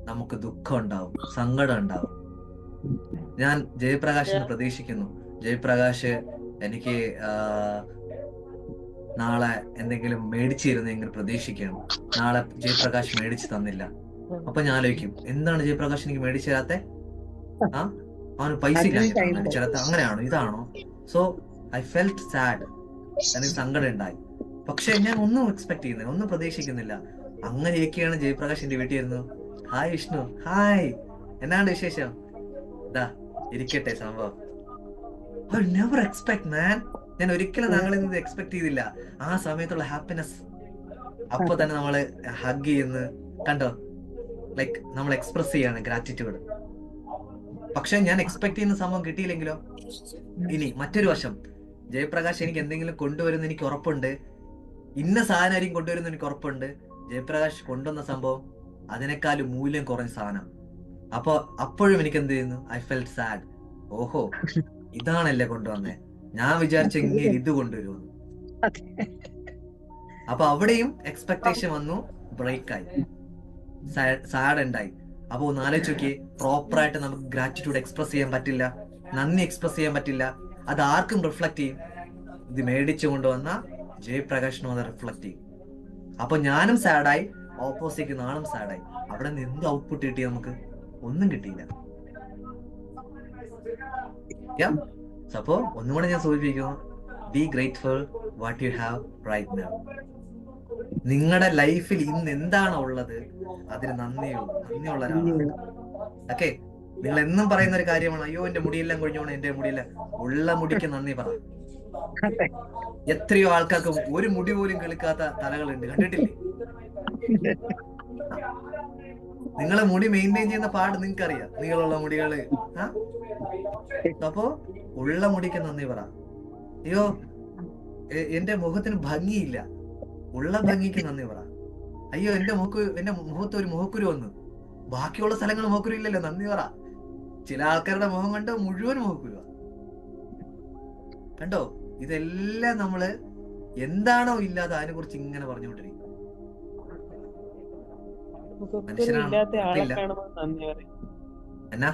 നമുക്ക് ദുഃഖം ഉണ്ടാവും, സങ്കടം ഉണ്ടാവും. ഞാൻ ജയപ്രകാശിനെ പ്രതീക്ഷിക്കുന്നു. ജയപ്രകാശ് എനിക്ക് നാളെ എന്തെങ്കിലും മേടിച്ചിരുന്നെങ്കിൽ പ്രതീക്ഷിക്കണം. നാളെ ജയപ്രകാശ് മേടിച്ചു തന്നില്ല. അപ്പൊ ഞാൻ ആലോചിക്കും, എന്താണ് ജയപ്രകാശ് എനിക്ക് മേടിച്ചു തരാത്തെ? അവന് പൈസ ഇല്ലാഞ്ഞിട്ടാണ് മേടിച്ചു തരാത്ത? അങ്ങനെയാണോ, ഇതാണോ? സോ ഐ ഫെൽറ്റ് സാഡ്, എനിക്ക് സങ്കടം ഉണ്ടായി. പക്ഷെ ഞാൻ ഒന്നും എക്സ്പെക്ട് ചെയ്യുന്നില്ല, ഒന്നും പ്രതീക്ഷിക്കുന്നില്ല. അങ്ങനെയൊക്കെയാണ് ജയപ്രകാശ് എന്റെ വീട്ടിൽ വരുന്നു. ഹായ് വിഷ്ണു, ഹായ്, എന്നാണ് വിശേഷം? ഇതാ ഇരിക്കട്ടെ സംഭവം. ഐ നെവർ എക്സ്പെക്ട് മാൻ. ഞാൻ ഒരിക്കലും താങ്കളിൽ നിന്ന് എക്സ്പെക്ട് ചെയ്തില്ല. ആ സമയത്തുള്ള ഹാപ്പിനെസ് അപ്പൊ തന്നെ നമ്മള് ഹഗ് ചെയ്യുന്നു, കണ്ടോ? ലൈക്ക് നമ്മൾ എക്സ്പ്രസ് ചെയ്യാണ് ഗ്രാറ്റിറ്റ്യൂഡ്. പക്ഷെ ഞാൻ എക്സ്പെക്ട് ചെയ്യുന്ന സംഭവം കിട്ടിയില്ലെങ്കിലോ? ഇനി മറ്റൊരു വശം, ജയപ്രകാശ് എനിക്ക് എന്തെങ്കിലും കൊണ്ടുവരുന്ന എനിക്ക് ഉറപ്പുണ്ട്, ഇന്ന സാധനം കൊണ്ടുവരുന്ന എനിക്ക് ഉറപ്പുണ്ട്. ജയപ്രകാശ് കൊണ്ടുവന്ന സംഭവം അതിനേക്കാളും മൂല്യം കുറഞ്ഞ സാധനം. അപ്പൊ അപ്പോഴും എനിക്ക് എന്ത് ചെയ്യുന്നു? I felt sad. ഓഹോ, ഇതാണല്ലേ കൊണ്ടുവന്നേ, ഞാൻ വിചാരിച്ച ഇങ്ങനെ ഇത് കൊണ്ടുവരുമെന്ന്. അപ്പൊ അവിടെയും എക്സ്പെക്ടേഷൻ വന്നു, ബ്രേക്കായി, സാഡ് ഉണ്ടായി. അപ്പൊ ഒന്ന് ആലോചിച്ച് നോക്കിയേ, പ്രോപ്പറായിട്ട് നമുക്ക് ഗ്രാറ്റിറ്റ്യൂഡ് എക്സ്പ്രസ് ചെയ്യാൻ പറ്റില്ല, നന്ദി എക്സ്പ്രസ് ചെയ്യാൻ പറ്റില്ല. അത് ആർക്കും റിഫ്ലക്ട് ചെയ്യും? ഇത് മേടിച്ചു കൊണ്ടുവന്ന ജയപ്രകാശിനും അത് റിഫ്ലക്ട് ചെയ്യും. അപ്പൊ ഞാനും സാഡായി, ഓപ്പോസിറ്റ് നാളും സാഡായി. അവിടെ നിന്ന് എന്ത് ഔട്ട്പുട്ട് കിട്ടി? നമുക്ക് ഒന്നും കിട്ടിയില്ല. അപ്പോ ഒന്നുകൂടെ ഞാൻ സൂചിപ്പിക്കുന്നു, be grateful what you have right now. നിങ്ങളുടെ ലൈഫിൽ ഇന്ന് എന്താണോ ഉള്ളത് അതിന് നന്ദിയുള്ള ഒരാളാണ്. ഓക്കെ, നിങ്ങൾ എന്നും പറയുന്ന ഒരു കാര്യമാണ്, അയ്യോ എന്റെ മുടിയെല്ലാം കൊഴിഞ്ഞോണം, എന്റെ മുടിയില്ല. ഉള്ള മുടിക്ക് നന്ദി പറ. എത്രയോ ആൾക്കാർക്ക് ഒരു മുടി പോലും കിളുക്കാത്ത തലകളുണ്ട്, കണ്ടിട്ടില്ലേ? നിങ്ങളെ മുടി മെയിൻറ്റെയിൻ ചെയ്യുന്ന പാട് നിങ്ങൾക്ക് അറിയാം, നീങ്ങളുള്ള മുടികള്. അപ്പോ ഉള്ള മുടിക്ക് നന്ദി പറ. അയ്യോ എന്റെ മുഖത്തിന് ഭംഗിയില്ല, ഉള്ള ഭംഗിക്ക് നന്ദി പറ. അയ്യോ എന്റെ മുഖത്ത് ഒരു മുഖക്കുരു വന്നു, ബാക്കിയുള്ള സ്ഥലങ്ങൾ മുഖക്കുരു ഇല്ലല്ലോ, നന്ദി പറ. ചില ആൾക്കാരുടെ മുഖം കണ്ടോ മുഴുവൻ മുഖക്കുരുവ. കണ്ടോ? ഇതെല്ലാം നമ്മള് എന്താണോ ഇല്ലാതെ അതിനെ കുറിച്ച് ഇങ്ങനെ പറഞ്ഞുകൊണ്ടിരിക്കും. എന്നാ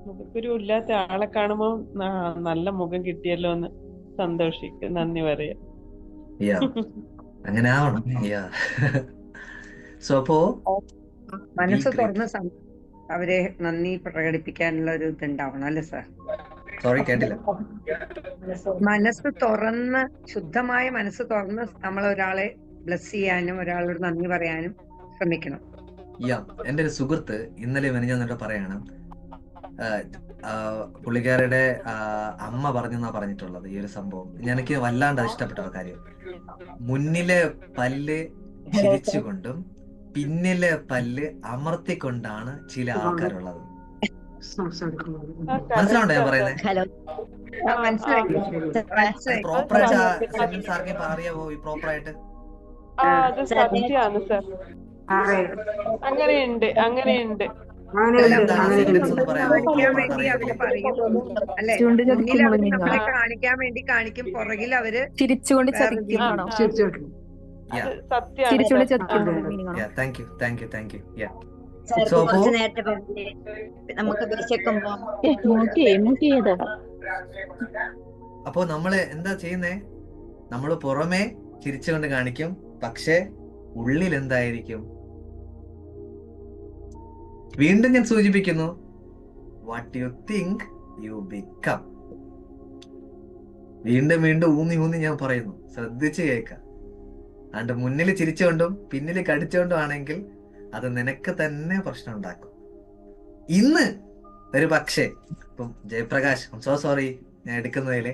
മുഖക്കുരു ഇല്ലാത്ത ആളെ കാണുമ്പോ നല്ല മുഖം കിട്ടിയല്ലോ എന്ന് സന്തോഷിക്കും, നന്ദി പറയാം. അങ്ങനെ ആവണം. സോ അപ്പോ മനസ്സ് തുറന്ന് അവരെ നന്ദി പ്രകടിപ്പിക്കാനുള്ള ഒരു ഇതുണ്ടാവണം, അല്ലേ സാർ? സോറി, കേട്ടില്ല. മനസ്സ് തുറന്ന്, ശുദ്ധമായ മനസ്സ് തുറന്ന് നമ്മൾ ഒരാളെ ബ്ലസ് ചെയ്യാനും ഒരാളോട് നന്ദി പറയാനും ശ്രമിക്കണം. എന്റെ ഒരു സുഹൃത്ത് ഇന്നലെ മെനിഞ്ഞാന്നിട്ട് പറയാണ്, പുള്ളിക്കാരുടെ അമ്മ പറഞ്ഞെന്നാ പറഞ്ഞിട്ടുള്ളത് ഈ ഒരു സംഭവം. എനിക്ക് വല്ലാണ്ട് ഇഷ്ടപ്പെട്ട കാര്യം. മുന്നിലെ പല്ല് ചിരിച്ചുകൊണ്ടും പിന്നിലെ പല്ല് അമർത്തിക്കൊണ്ടാണ് ചില ആൾക്കാരുള്ളത്. മനസ്സിലാവണ്ടോ ഞാൻ പറയുന്നത്? പ്രോപ്പറായിട്ട് സെന്റൻസ് ആർക്കും അറിയാവോ? ഈ പ്രോപ്പറായിട്ട് അത് സത്യമാണ് സർ. അങ്ങനെയുണ്ട്. എന്താ ആ സെന്റൻസ് ഒന്ന് പറയാമോ? കാണിക്കാൻ പാട്ട് വേണ്ടി അവര് അറിയത്തില്ലേ? പറയും അല്ലെ, ചുണ്ട് മുന്നിൽ ചതിക്കും അവര് മുഴുങ്ങ നമ്മളെ ആ കാണിക്കാൻ വേണ്ടി കാണിക്കും, പുറകിൽ അവര് ചിരിച്ചുകൊണ്ട് വേറെ ചതിക്കും ആണോ? ആ Yeah, അത് സത്യാണ്. ചിരിച്ചുകൊണ്ട് ആ ചതിക്കും മീനിങ് ആണോ? yeah, thank you. Yeah. Sir So അപ്പോ കുറച്ച് നേരത്തെ പറഞ്ഞില്ലേ നമുക്ക് വിശക്കുമ്പോ മ്യൂട്ട് ചെയ്തോ? അപ്പോ നമ്മള് എന്താ ചെയ്യുന്നേ? നമ്മള് പുറമേ ചിരിച്ചുകൊണ്ട് കാണിക്കും, പക്ഷെ ഉള്ളിൽ എന്തായിരിക്കും? വീണ്ടും ഞാൻ സൂചിപ്പിക്കുന്നു, what you think you become. വീണ്ടും ഊന്നി ഞാൻ പറയുന്നു, ശ്രദ്ധിച്ച് കേൾക്കാം. അണ്ട് മുന്നിൽ ചിരിച്ചുകൊണ്ടും പിന്നിൽ കടിച്ചുകൊണ്ടും ആണെങ്കിൽ അത് നിനക്ക് തന്നെ പ്രശ്നം ഉണ്ടാക്കും. ഇന്ന് ഒരു പക്ഷേ ഇപ്പം ജയപ്രകാശ്, സോ സോറി ഞാൻ എടുക്കുന്നതില്,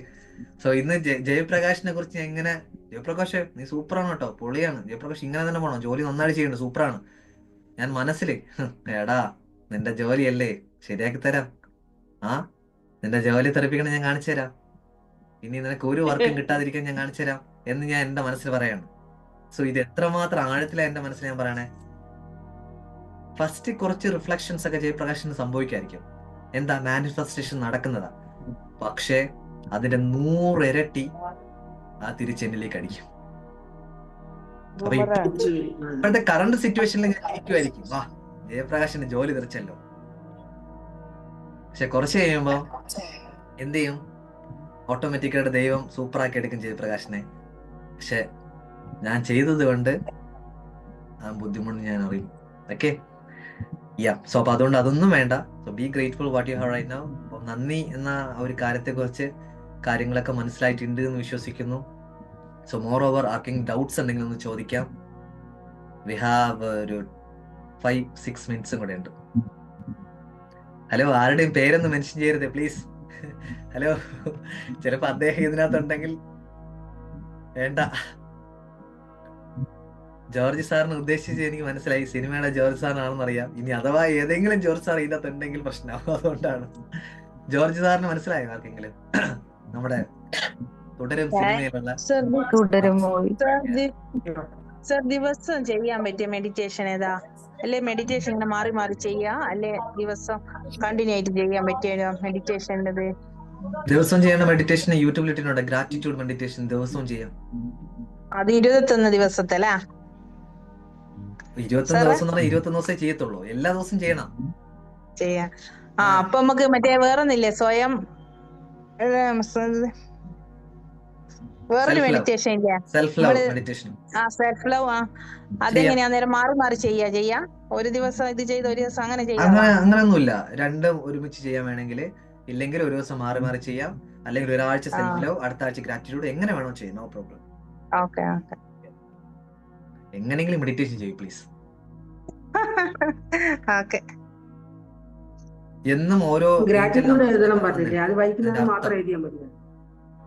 സോ ഇന്ന് ജയപ്രകാശിനെ കുറിച്ച് ഞാൻ എങ്ങനെ, ജയപ്രകാശ് നീ സൂപ്പറാണ് കേട്ടോ, പൊളിയാണ് ജയപ്രകാശ്, ഇങ്ങനെ തന്നെ പോണം, ജോലി നന്നായിട്ട് ചെയ്യുന്നുണ്ട്, സൂപ്പറാണ്. ഞാൻ മനസ്സില് എടാ നിന്റെ ജോലിയല്ലേ, ശരിയാക്കി തരാം. നിന്റെ ജോലി തെറിപ്പിക്കണം, ഞാൻ കാണിച്ചു തരാം. ഇനി നിനക്ക് ഒരു വർക്കും കിട്ടാതിരിക്കാൻ ഞാൻ കാണിച്ചു തരാം എന്ന് ഞാൻ എന്റെ മനസ്സിൽ പറയാണ്. സോ ഇത് എത്രമാത്രം ആഴത്തിലാണ് എന്റെ മനസ്സിൽ ഞാൻ പറയണേ. ഫസ്റ്റ് കുറച്ച് റിഫ്ലക്ഷൻസ് ഒക്കെ ജയപ്രകാശിന് സംഭവിക്കായിരിക്കും. എന്താ, മാനിഫെസ്റ്റേഷൻ നടക്കുന്നതാ. പക്ഷേ അതിന്റെ 100 ഇരട്ടി ആ തിരിച്ചെന്നിലേക്ക് അടിക്കും. അപ്പൊ ഇപ്പോഴത്തെ കറണ്ട് സിറ്റുവേഷനിൽ ഞാൻ ഇരിക്കുമായിരിക്കും, ജയപ്രകാശിന്റെ ജോലി തെറിച്ചല്ലോ. പക്ഷെ കുറച്ച് കഴിയുമ്പോ എന്ത് ചെയ്യും? ഓട്ടോമാറ്റിക്കായിട്ട് ദൈവം സൂപ്പറാക്കി എടുക്കും ജയപ്രകാശിനെ. പക്ഷെ ഞാൻ ചെയ്തത് കൊണ്ട് ആ ബുദ്ധിമുട്ട് ഞാൻ അറിയും. ഓക്കെ, സോ അപ്പൊ അതുകൊണ്ട് അതൊന്നും വേണ്ട. So be grateful what you have right now. അപ്പൊ നന്ദി എന്ന ഒരു കാര്യത്തെ കുറിച്ച് കാര്യങ്ങളൊക്കെ മനസ്സിലായിട്ടുണ്ട് എന്ന് വിശ്വസിക്കുന്നു. സോ മോർ ഓവർ ആർക്കെങ്കിലും ഡൗട്ട്സ് ഉണ്ടെങ്കിൽ ഒന്ന് ചോദിക്കാം. വി ഹാവ് ഒരു 5-6 മിനിറ്റ്സും കൂടെ ഉണ്ട്. ഹലോ, ആരുടെയും പേരൊന്നും മെൻഷൻ ചെയ്യരുത് പ്ലീസ്. ഹലോ, ചിലപ്പോ അദ്ദേഹം ഇതിനകത്തുണ്ടെങ്കിൽ വേണ്ട. ജോർജ് സാറിന് ഉദ്ദേശിച്ച് എനിക്ക് മനസ്സിലായി, സിനിമയുടെ ജോർജ് സാറിനാണെന്ന് അറിയാം. ഇനി അഥവാ ഏതെങ്കിലും ജോർജ് സാർ ഇതിനകത്ത് ഉണ്ടെങ്കിൽ പ്രശ്നമാവും, അതുകൊണ്ടാണ്. ജോർജ് സാറിന് മനസ്സിലായോ ആർക്കെങ്കിലും? നമ്മുടെ തുടരും സിനിമയിലുള്ള തുടരുമോ? സർ ദിവസം ചെയ്യാൻ പറ്റിയ മെഡിറ്റേഷൻ ഏതാ? അല്ലെ മെഡിറ്റേഷൻ ഇങ്ങനെ മാറി മാറി ചെയ്യാ, അല്ലെ ദിവസം കണ്ടിന്യൂ ആയിട്ട് ചെയ്യാൻ പറ്റിയ മെഡിറ്റേഷൻ്റെത്? ദിവസം ചെയ്യുന്ന മെഡിറ്റേഷൻ യൂട്യൂബിൽ ഇട്ടിട്ടുണ്ട്, ഗ്രാറ്റിറ്റ്യൂഡ് മെഡിറ്റേഷൻ ദിവസവും ചെയ്യാം. അത് 21 ദിവസത്തെ അല്ലേ? 21 ദിവസം എന്ന് പറഞ്ഞാൽ 21 ദിവസമേ ചെയ്യത്തുള്ളൂ, എല്ലാ ദിവസവും ചെയ്യണം. ചെയ്യാം. അപ്പൊ നമുക്ക് മറ്റേ വേറൊന്നില്ലേ, സ്വയം വേറൊരു മെഡിറ്റേഷൻ ഇല്ല, self love meditation. Self love. അതെങ്ങനെയാ നേരം മാറി മാറി ചെയ്യാ? ഒരു ദിവസം ഇത് ചെയ്ത് ഒരു ദിവസം അങ്ങനെ ചെയ്യാം? അങ്ങനെയൊന്നുമില്ല, രണ്ടും ഒരുമിച്ച് ചെയ്യാൻ വേണമെങ്കിൽ, ഇല്ലെങ്കിൽ ഒരു ദിവസം മാറി മാറി ചെയ്യാം, അല്ലെങ്കിൽ ഒരാഴ്ച സെൽഫ് ലവ്, അടുത്ത ആഴ്ച ഗ്രാറ്റിറ്റ്യൂഡ്, എങ്ങനെ വേണോ ചെയ്യാം, നോ പ്രോബ്ലം. എങ്ങനെയെങ്കിലും മെഡിറ്റേഷൻ ചെയ്യും പ്ലീസ്. എന്നും ഓരോ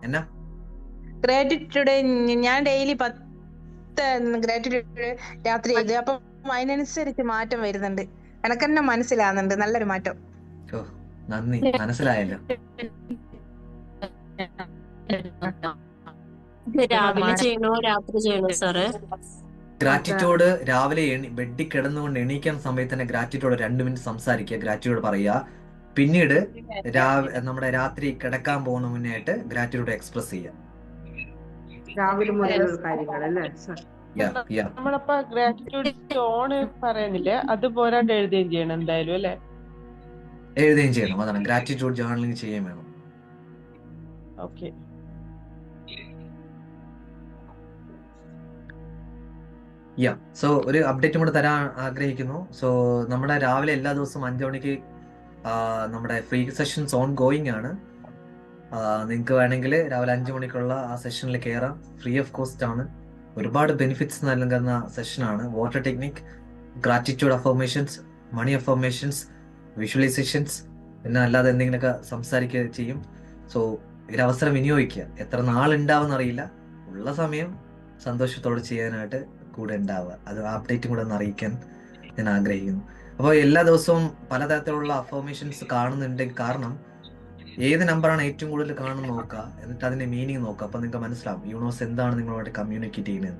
എന്നാ ഗ്രാറ്റിറ്റ്യൂഡ് ഞാൻ ഡെയിലി 10 ഗ്രാറ്റിറ്റ്യൂഡ് രാത്രി ചെയ്ത്, അപ്പൊ അതിനനുസരിച്ച് മാറ്റം വരുന്നുണ്ട്, എനക്ക് തന്നെ മനസ്സിലാകുന്നുണ്ട്, നല്ലൊരു മാറ്റം. നന്ദി, മനസ്സിലായല്ലോ. രാവിലെ ചെയ്യണോ രാത്രി ചെയ്യണോ സാറ്? ഗ്രാറ്റിറ്റ്യൂഡ് രാവിലെ ബെഡിൽ കിടന്നുകൊണ്ട് എണീക്കുന്ന സമയത്ത് തന്നെ ഗ്രാറ്റിറ്റ്യൂഡ് 2 മിനിറ്റ് സംസാരിക്കുക, ഗ്രാറ്റിറ്റ്യൂഡ് പറയുക. പിന്നീട് നമ്മുടെ രാത്രി കിടക്കാൻ പോകുന്ന മുന്നേ ആയിട്ട് ഗ്രാറ്റിറ്റ്യൂഡ് എക്സ്പ്രസ് ചെയ്യുക. നമ്മളപ്പോ ഗ്രാറ്റിറ്റ്യൂഡ് ടോണ് പറയുന്നില്ലേ, അത് പോരാണ്ട് എഴുതുകയും ചെയ്യണം എന്തായാലും അല്ലെ? എഴുതുകയും ചെയ്യണം, അതാണ് ഗ്രാറ്റിറ്റ്യൂഡ് ജേർണലിംഗ് ചെയ്യുകയും വേണം. ഓക്കെ. സോ ഒരു അപ്ഡേറ്റും കൂടെ തരാൻ ആഗ്രഹിക്കുന്നു. സോ നമ്മുടെ രാവിലെ എല്ലാ ദിവസവും 5 മണിക്ക് നമ്മുടെ ഫ്രീ സെഷൻസ് ഓൺ ഗോയിങ് ആണ്. നിങ്ങൾക്ക് വേണമെങ്കിൽ രാവിലെ 5 മണിക്കുള്ള ആ സെഷനിൽ കയറാം, ഫ്രീ ഓഫ് കോസ്റ്റ് ആണ്. ഒരുപാട് ബെനിഫിറ്റ്സ് നൽകുന്ന സെഷനാണ്. വാട്ടർ ടെക്നിക്, ഗ്രാറ്റിറ്റ്യൂഡ് അഫർമേഷൻസ്, മണി അഫർമേഷൻസ്, വിഷ്വലൈസേഷൻസ്, പിന്നെ അല്ലാതെ എന്തെങ്കിലുമൊക്കെ സംസാരിക്കുക ചെയ്യും. സോ ഒരവസരം വിനിയോഗിക്കുക. എത്ര നാളുണ്ടാവുമെന്ന് അറിയില്ല, ഉള്ള സമയം സന്തോഷത്തോടെ ചെയ്യാനായിട്ട് കൂടെ ഉണ്ടാവുക. അത് അപ്ഡേറ്റും കൂടെ ഒന്ന് അറിയിക്കാൻ ഞാൻ ആഗ്രഹിക്കുന്നു. അപ്പോൾ എല്ലാ ദിവസവും പലതരത്തിലുള്ള അഫർമേഷൻസ് കാണുന്നുണ്ടെങ്കിൽ, കാരണം ഏത് നമ്പറാണ് ഏറ്റവും കൂടുതൽ കാണുന്നത് നോക്കുക, എന്നിട്ട് അതിന്റെ മീനിങ് നോക്കുക. അപ്പൊ നിങ്ങൾക്ക് മനസ്സിലാവും യൂണിവേഴ്സ് എന്താണ് നിങ്ങളോട് കമ്മ്യൂണിക്കേറ്റ് ചെയ്യുന്നത്.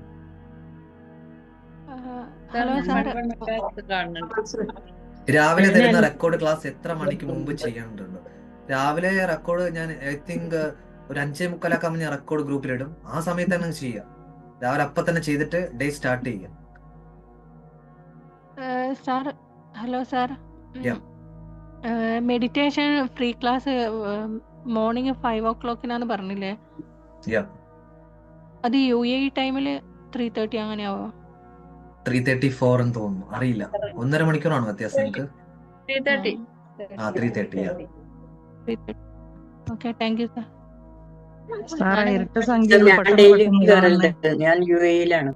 രാവിലെ തരുന്ന റെക്കോർഡ് ക്ലാസ് എത്ര മണിക്ക് മുമ്പ് ചെയ്യേണ്ടതുണ്ട്? രാവിലെ റെക്കോർഡ് ഞാൻ ഐ തിങ്ക് ഒരു 5:45 ഞാൻ റെക്കോർഡ് ഗ്രൂപ്പിലിടും. ആ സമയത്ത് തന്നെ ചെയ്യുക. രാവിലെ അപ്പം തന്നെ ചെയ്തിട്ട് ഡേ സ്റ്റാർട്ട് ചെയ്യുക. Sir, hello sir. Yeah. Meditation free class morning 5 o'clock പറഞ്ഞില്ലേ? Yeah. അത് UAE ടൈമിൽ 3:30 അങ്ങനെയാവോ? 3:34 എന്ന് തോന്നുന്നു, അറിയില്ല. 1.5 മണിക്കൂറാണോ വ്യത്യാസം നിങ്ങൾക്ക്? 3:30. 3:30. Okay, thank you sir. സാറേ ഇരട്ട സംഖ്യകൾ ഞാൻ ഡെയിലി കയറുന്നുണ്ട്. ഞാൻ UAE യിലാണ്.